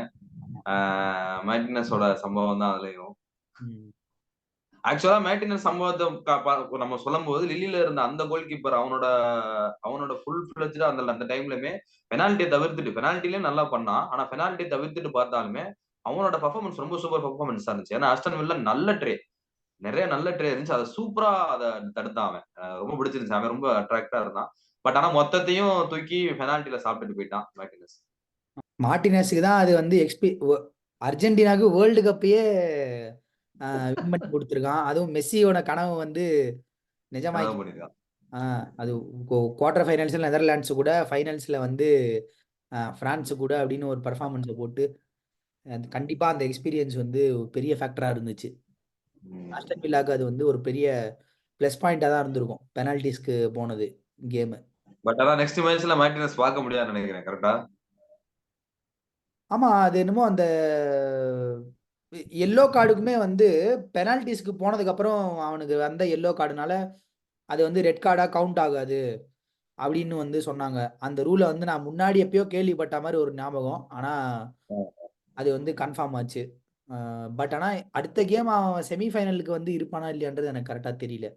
A: மார்டினஸோட சம்பவம் தான் அதுலயும். ஆக்சுவலா மார்டினஸ் சம்பவத்தை நம்ம சொல்லும் போது லில்லியில இருந்த அந்த கோல் கீப்பர் அவனோட ஃபுல் ஃபிளட்ஜா அந்த டைம்லயுமே பெனால்ட்டியை தவிர்த்துட்டு, பெனால்ட்டிலயும் நல்லா பண்ணான். ஆனா பெனால்ட்டி தவிர்த்துட்டு பார்த்தாலுமே அவனோட பர்ஃபார்மன்ஸ் ரொம்ப சூப்பர் பர்ஃபார்மன்ஸ் இருந்துச்சு. ஏன்னா ஆஸ்டன் வில்லா நிறைய நல்ல ட்ரே இருந்துச்சு. அதை சூப்பரா அதை தடுத்தான் அவன். ரொம்ப பிடிச்சிருந்துச்சு. அவன் ரொம்ப அட்ராக்டா இருந்தான். பட் ஆனா மொத்தத்தையும் தூக்கி பெனால்ட்டில சாப்பிட்டுட்டு போயிட்டான் மார்டினஸ்.
B: மார்டினஸுக்கு தான் அது வந்து அர்ஜென்டினாவுக்கு வேர்ல்டு கப்பையே வின் பண்ணி கொடுத்துருக்கான். அதுவும் மெஸ்ஸியோட கனவு வந்து நிஜமாக்கி அது குவார்டர் ஃபைனல்ஸ்ல நெதர்லாண்ட்ஸ் கூட, ஃபைனல்ஸ்ல வந்து பிரான்ஸ் கூட அப்படின்னு ஒரு பர்ஃபார்மன்ஸை போட்டு கண்டிப்பா அந்த எக்ஸ்பீரியன்ஸ் வந்து பெரிய ஃபேக்டரா இருந்துச்சு. ஆஸ்டன் வில்லாக்கு அது வந்து ஒரு பெரிய பிளஸ் பாயிண்டா தான் இருந்திருக்கும் பெனால்டிஸ்க்கு போனது கேம்.
A: பட் ஆனா நெக்ஸ்ட் மேட்ச்ல மார்டினஸ் பார்க்க முடியாதுன்னு நினைக்கிறேன். கரெக்டா?
B: ஆமா, அது என்னமோ அந்த எல்லோ கார்டுக்குமே வந்து பெனால்டிஸ்க்கு போனதுக்கு அப்புறம் அவனுக்கு வந்த எல்லோ கார்டுனால அது வந்து ரெட் கார்டா கவுண்ட் ஆகாது அப்படின்னு வந்து சொன்னாங்க. அந்த ரூலை வந்து நான் முன்னாடி எப்பயோ கேள்விப்பட்ட மாதிரி ஒரு ஞாபகம். ஆனா அது வந்து கன்ஃபார்ம் ஆச்சு. பட் ஆனா அடுத்த கேம் அவன் செமிஃபைனலுக்கு வந்து இருப்பானா இல்லையான்றது எனக்கு கரெக்டா தெரியல.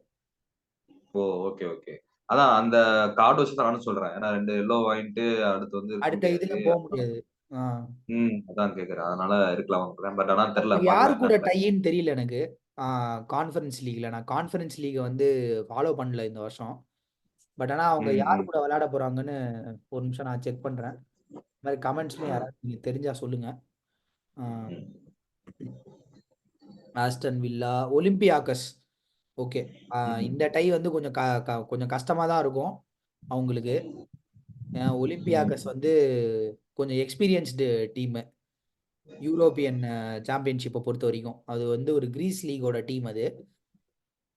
A: ஓ, ஓகே. அதான் அந்த கார்டு வச்சு தான் நானும் சொல்றேன். ஏன்னா 2 எல்லோ வாங்கிட்டு அடுத்து வந்து இருக்க
B: அடுத்த
A: முடியாது.
B: இதுல போக முடியாது. ஆ.
A: அதான் கேட்கிறேன். அதனால இருக்கலாம். பட் ஆனா தெரியல
B: அவங்களுக்கு யாரு
A: பார்க்கலாம்
B: கூட
A: என்னன்னு.
B: டைன்னு தெரியல எனக்கு. கான்ஃபரன்ஸ் லீக்ல. நான் கான்ஃபரன்ஸ் லீக வந்து ஃபாலோ பண்ணல இந்த வருஷம். பட் ஆனா அவங்க
A: ம்,
B: யார்
A: ம்.
B: கூட விளையாட போறாங்கன்னு ஒரு நிமிஷம் நான் செக் பண்றேன். இந்த மாதிரி கமெண்ட்ஸ்லயும் யாராவது நீங்க தெரிஞ்சா சொல்லுங்க. ஆ,
A: ம்.
B: Aston Villa, Olympiacos. ஓகே.
A: ம்.
B: இந்த டை வந்து கொஞ்சம் கஷ்டமா தான் இருக்கும் அவங்களுக்கு. ஒலிம்பியாக்கஸ்
A: ம்.
B: வந்து கொஞ்சம் எக்ஸ்பீரியன்ஸ்டு டீம். யூரோப்பியன் சாம்பியன்ஷிப்பை பொறுத்த வரைக்கும் அது வந்து ஒரு கிரீஸ் லீகோட டீம் அது.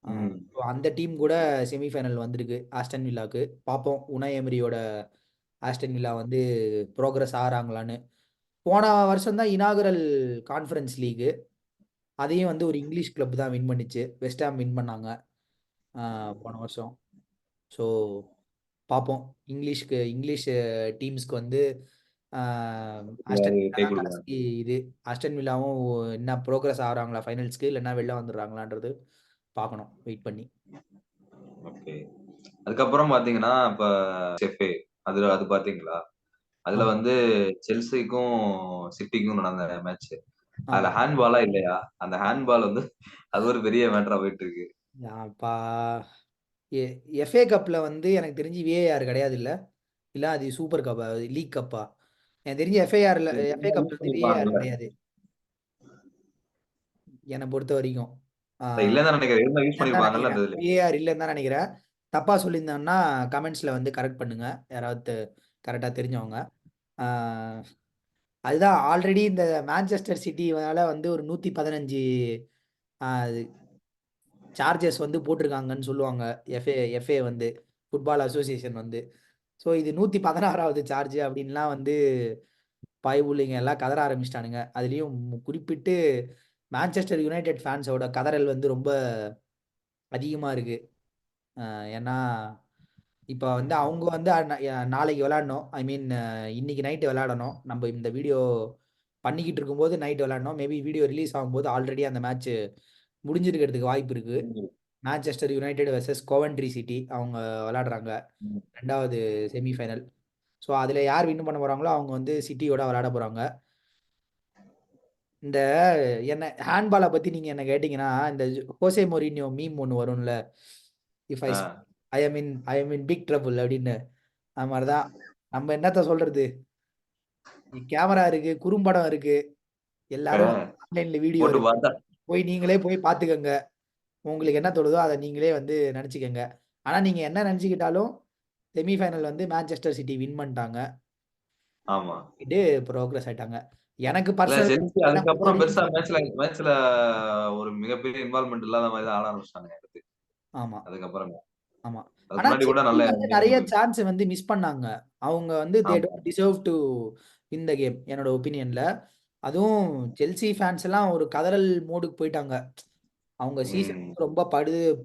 A: ம்.
B: so அந்த டீம் கூட செமிஃபைனல் வந்திருக்கு ஆஸ்டன் வில்லாக்கு. பார்ப்போம் உனை எமரியோட ஆஸ்டன் வில்லா வந்து ப்ரோக்ரஸ் ஆகிறாங்களான்னு. போன வருஷம் தான் இனாகுரல் கான்ஃபரன்ஸ் லீகு. அதையும் வந்து ஒரு இங்கிலீஷ் கிளப் தான் வின் பண்ணிச்சு. வெஸ்ட் ஹாம் வின் பண்ணாங்க போன வருஷம். ஸோ பார்ப்போம். இங்கிலீஷ் டீம்ஸ்க்கு வந்து ஆஸ்டன்
A: அது
B: வில்லா
A: கை
B: தான்
A: கொடுக்கலாம்.
B: கடைசி இது. ஆஸ்டன் வில்லாவும் என்ன ப்ரோக்ரஸ் ஆகுறாங்களா ஃபைனல்ஸ்க்கு, இல்லைன்னா வெளில வந்துடுறாங்களான்றது பார்க்கணும் வெயிட் பண்ணி.
A: ஓகே. அதுக்கப்புறம் பாத்தீங்கன்னா இப்ப எஃப்ஏ அது பாத்தீங்களா? அதுல
B: ஆமா,
A: வந்து செல்சிக்கும் சிட்டிக்கும் நடந்த மேட்ச். அதுல
B: ஆமா.
A: ஹேண்ட்பாலா இல்லையா? அந்த ஹேண்ட்பால் வந்து அது ஒரு பெரிய மேட்டரா போயிட்டு இருக்கு.
B: அப்பா எ எஃப்ஏ கப்ல வந்து எனக்கு தெரிஞ்சு விஏஆர் கிடையாது இல்ல? இல்ல அது சூப்பர் கப்பா? லீக் கப்பா? எனக்கு தெரிஞ்சு எஃப்ஏ கப்ல
A: யூஸ்
B: வந்து விஏஆர்
A: பண்ணிருப்பாங்கல்ல.
B: கிடையாது. என்னை பொறுத்த வரைக்கும். ஆ,
A: இல்லன்னு தான் நினைக்கிறேன். இருந்தா யூஸ்
B: இல்லன்னு தான்
A: பண்ணிருப்பாங்கல்ல
B: நினைக்கிறேன்.
A: அந்த இதுல.
B: விஏஆர் இல்லன்னு தான் நினைக்கிறேன். தப்பா சொல்லியிருந்தேன்னா கமெண்ட்ஸ்ல வந்து கரெக்ட் பண்ணுங்க. யாராவது கரெக்டா தெரிஞ்சவங்க. ஆ, அதுதான் ஆல்ரெடி இந்த மான்செஸ்டர் சிட்டினால வந்து ஒரு 115 சார்ஜஸ் வந்து போட்டிருக்காங்கன்னு சொல்லுவாங்க. எஃப்ஏ வந்து ஃபுட்பால் அசோசியேஷன் வந்து. ஸோ இது 116வது சார்ஜ் அப்படின்லாம் வந்து பாய்புள்ளிங்க எல்லாம் கதற ஆரம்பிச்சிட்டானுங்க. அதுலயும் குறிப்பிட்டு மான்செஸ்டர் யுனைடெட் ஃபேன்ஸோட கதறல் வந்து ரொம்ப அதிகமா இருக்கு. ஏன்னா இப்போ வந்து அவங்க வந்து நாளைக்கு விளையாடணும். ஐ மீன் இன்னைக்கு நைட்டு விளையாடணும். நம்ம இந்த வீடியோ பண்ணிக்கிட்டு இருக்கும்போது நைட் விளையாடணும். மேபி வீடியோ ரிலீஸ் ஆகும்போது ஆல்ரெடி அந்த மேட்ச் முடிஞ்சிருக்கிறதுக்கு வாய்ப்பு இருக்கு. Manchester United versus Coventry city அவங்க விளையாடுறாங்க.
A: ம்.
B: 2வது செமிஃபைனல். ஸோ அதில் யார் வின் பண்ண போகிறாங்களோ அவங்க வந்து சிட்டியோட விளையாட போகிறாங்க. இந்த என்ன ஹேண்ட்பாலை பற்றி நீங்கள் என்ன கேட்டிங்கன்னா, இந்த ஹோசே மொரினியோ மீம் ஒன்று வரும்ல, if I
A: ah.
B: I am in big trouble அப்படின்னு. அது மாதிரி தான். நம்ம என்னத்த சொல்றது, கேமரா இருக்கு, குறும்படம் இருக்கு, எல்லாரும்
A: ஆ.
B: ஆன்லைன்ல வீடியோ
A: போட்டு
B: இருக்கு.
A: பார்த்தா
B: நீங்களே போய் பார்த்துக்கங்க. உங்களுக்கு என்ன தோணுதோ அதை நீங்களே வந்து நினச்சிக்கங்க. ஆனால் நீங்கள் என்ன நினச்சிக்கிட்டாலும் செமிஃபைனல் வந்து மான்செஸ்டர் சிட்டி வின் பண்ணிட்டாங்க.
A: ஆமா.
B: இது ப்ரோக்ரஸ் ஆயிட்டாங்க. எனக்கு
A: இல்ல
B: பர்சனல்
A: செல்சி
B: என்ன பொறுத்த
A: அதுக்கப்புறம்
B: வரைக்கும்
A: பெருசா மேட்ச்ல ஒரு மிகப்பெரிய இன்வால்வ்மென்ட் இல்லாத மாதிரி தான் ஆட ஆரம்பிச்சிட்டானுங்க அடுத்து.
B: ஆமா,
A: அதுக்கப்புறம்
B: ஆமா.
A: அதுக்கு
B: ஆனா
A: முன்னாடி கூட
B: செல்சி
A: நல்ல
B: வந்து
A: கேம்
B: நெறைய
A: போயிட்டு.
B: சான்ஸ் வந்து மிஸ் பண்ணாங்க. அவங்க வந்து தே
A: ஆமா.
B: Don't deserve to win the game என்னோட ஒப்பீனியன்ல. அதுவும் செல்சி ஃபேன்ஸ் எல்லாம் ஒரு கதறல் மோடுக்கு போயிட்டாங்க. அவங்க சீசன்
A: ம்.
B: ரொம்ப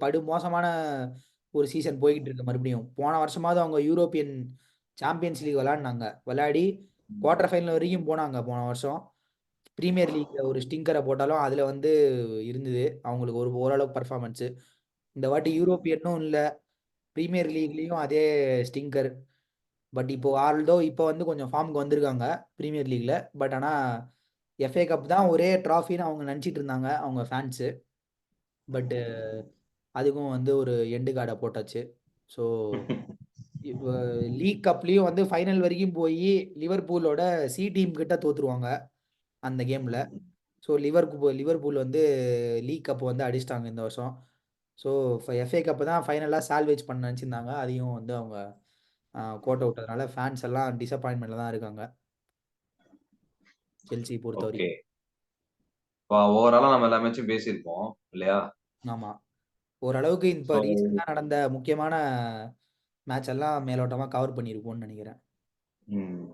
B: படு மோசமான ஒரு சீசன் போய்க்கிட்டு இருக்கு மறுபடியும். போன வருஷமாவது அவங்க யூரோப்பியன் சாம்பியன்ஸ் லீக் விளையாடுனாங்க. விளையாடி குவார்டர் ஃபைனல் வரைக்கும் போனாங்க போன வருஷம். பிரீமியர் லீக்ல ஒரு ஸ்டிங்கரை போட்டாலும் அதுல வந்து இருந்தது அவங்களுக்கு ஒரு ஓரளவுக்கு பர்ஃபார்மன்ஸ். இந்த வாட்டி யூரோப்பியனும் இல்ல, பிரீமியர் லீக்லயும் அதே ஸ்டிங்கர். பட் இப்போ வந்து கொஞ்சம் ஃபார்முக்கு வந்திருக்காங்க பிரீமியர் லீக்ல. பட் ஆனா எஃப்ஏ கப் தான் ஒரே ட்ராஃபின்னு அவங்க நினைச்சிட்டு இருந்தாங்க அவங்க ஃபேன்ஸ். பட் அதுக்கும் வந்து ஒரு எண்டு கார்டை போட்டாச்சு. ஸோ இப்போ லீக் கப்லயும் வந்து ஃபைனல் வரைக்கும் போய் லிவர்பூலோட சி டீம் கிட்ட தோத்துருவாங்க அந்த கேம்ல. ஸோ லிவர்பூல் வந்து லீக் கப் வந்து அடிச்சிட்டாங்க இந்த வருஷம். ஸோ எஃப்ஏ கப் தான் ஃபைனலாக சால்வேஜ் பண்ண நினச்சிருந்தாங்க. அதையும் வந்து அவங்க கோட்டை விட்டதுனால ஃபேன்ஸ் எல்லாம் டிசப்பாயின்மெண்ட்ல தான் இருக்காங்க செல்சி பொறுத்த
A: ஓகே.
B: வரைக்கும்.
A: ஓவராலா நம்ம எல்லா மேட்சும் பேசியிருப்போம் இல்லையா?
B: ஆமா, ஓரளவுக்கு இப்போ
A: ஸோ
B: ரீசெண்டாக நடந்த முக்கியமான மேட்ச் எல்லாம் மேலோட்டமாக கவர் பண்ணியிருப்போம்னு நினைக்கிறேன்.
A: ம்.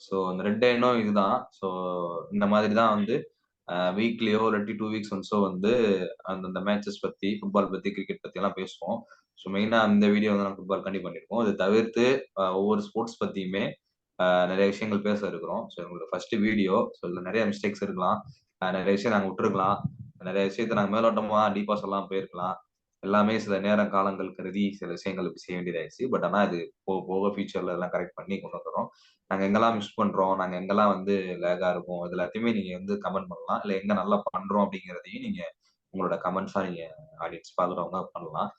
A: ஸோ அந்த ரெட் டேனும் இதுதான். ஸோ இந்த மாதிரி தான் வந்து வீக்லியோ இல்லாட்டி 2 வீக்ஸ் ஒன்ஸோ வந்து அந்தந்த மேட்சஸ் பத்தி, ஃபுட்பால் பத்தி, கிரிக்கெட் பத்தி எல்லாம் பேசுவோம். ஸோ மெயினா இந்த வீடியோ வந்து நம்ம ஃபுட்பால் கண்டி பண்ணியிருக்கோம். இதை தவிர்த்து ஒவ்வொரு ஸ்போர்ட்ஸ் பத்தியுமே நிறைய விஷயங்கள் பேச இருக்கிறோம். ஸோ எங்களோட ஃபர்ஸ்ட் வீடியோ. ஸோ இதுல நிறைய மிஸ்டேக்ஸ் இருக்கலாம். நிறைய விஷயம் நாங்க விட்டுருக்கலாம். நிறைய விஷயத்த நாங்க மேலோட்டமா டீப்பா சொல்லாம போயிருக்கலாம். எல்லாமே சில நேரம் காலங்கள் கருதி சில விஷயங்கள் இப்படி செய்ய வேண்டியதாயிடுச்சு. பட் ஆனா இது போக போக ஃபியூச்சர்ல எல்லாம் கரெக்ட் பண்ணி கொண்டு வந்துடுறோம். நாங்க எங்கெல்லாம் மிஸ் பண்றோம், நாங்க எங்கெல்லாம் வந்து லேகா இருக்கோம், இது எல்லாத்தையுமே நீங்க வந்து கமெண்ட் பண்ணலாம். இல்ல எங்க நல்லா பண்றோம் அப்படிங்கிறதையும் நீங்க உங்களோட கமெண்ட்ஸா நீங்க ஆடியன்ஸ் பார்க்குறவங்க பண்ணலாம்.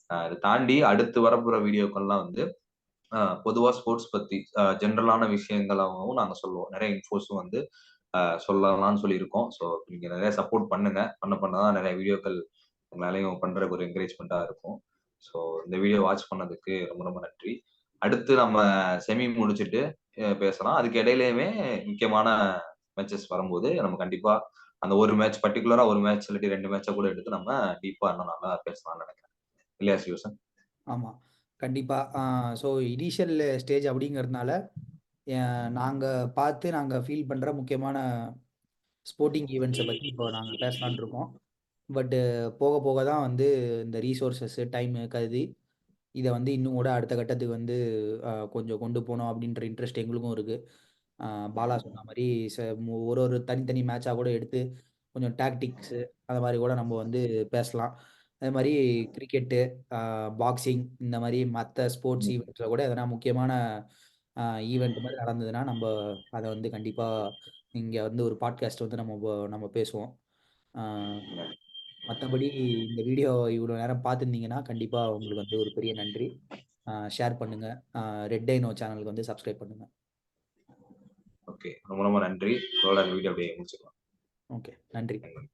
A: இத தாண்டி அடுத்து வரப்போற வீடியோக்கள்லாம் வந்து பொதுவா ஸ்போர்ட்ஸ் பத்தி ஜெனரலான விஷயங்களாவும் நாங்க சொல்லுவோம். நெறைய இன்ஃபோஸும் வந்து சொல்லலாம்னு சொல்லியிருக்கோம். ஸோ நீங்க நெறைய சப்போர்ட் பண்ணுங்க. பண்ண தான் நெறைய வீடியோக்கள் உங்களாலயும் பண்றதுக்கு ஒரு என்கரேஜ்மென்ட்டா இருக்கும். ஸோ இந்த வீடியோ வாட்ச் பண்ணதுக்கு ரொம்ப ரொம்ப நன்றி. அடுத்து நம்ம செமி முடிச்சுட்டு பேசலாம். அதுக்கு இடையிலயுமே முக்கியமான மேட்சஸ் வரும்போது நம்ம கண்டிப்பா அந்த ஒரு மேட்ச் பர்ட்டிகுலரா ஒரு மேட்ச் இல்லாட்டி 2 மேட்ச கூட எடுத்து நம்ம டீப்பா இன்னும் நல்லா பேசலாம்னு நெனைக்கிறேன். இல்லையா சிவசன்?
B: ஆமா. கண்டிப்பா. ஸோ இனிஷியல் ஸ்டேஜ் அப்படிங்கிறதுனால, நாங்க பார்த்து நாங்க ஃபீல் பண்ற முக்கியமான ஸ்போர்ட்டிங் ஈவெண்ட்ஸ பத்தி இப்போ நாங்க பேசலாம்னு இருக்கோம். பட்டு போக போக தான் வந்து இந்த ரீசோர்ஸஸ், டைமு கருதி இத வந்து இன்னும் கூட அடுத்த கட்டத்துக்கு வந்து கொஞ்சம் கொண்டு போணும் அப்படின்ற இன்ட்ரெஸ்ட் எங்களுக்கும் இருக்கு. பாலா சொன்ன மாரி ஒரு ஒரு தனித்தனி மேட்சா கூட எடுத்து கொஞ்சம் டாக்டிக்ஸு அந்த மாரி கூட நம்ம வந்து பேசலாம். அதே மாரி கிரிக்கெட்டு, பாக்ஸிங் இந்த மாரி மத்த ஸ்போர்ட்ஸ் ஈவெண்ட்ஸ்ல கூட எதனா முக்கியமான அ ஈவெண்ட் மாரி நடந்ததுன்னா, அத வந்து கண்டிப்பா இங்க வந்து ஒரு பாட்காஸ்ட் வந்து நம்ம பேசுவோம். ஆ மத்தபடி இந்த வீடியோ இவ்வளோ நேரம் பார்த்துருந்தீங்கன்னா, கண்டிப்பா உங்களுக்கு வந்து ஒரு பெரிய நன்றி. ஷேர் பண்ணுங்க. ரெட் டைனோ சேனலுக்கு வந்து சப்ஸ்கிரைப் பண்ணுங்க.
A: ஓகே. ரொம்ப ரொம்ப நன்றி. இதோட இந்த வீடியோ அப்படியே முடிச்சுக்கலாம்.
B: ஓகே. நன்றி.
A: நன்றி.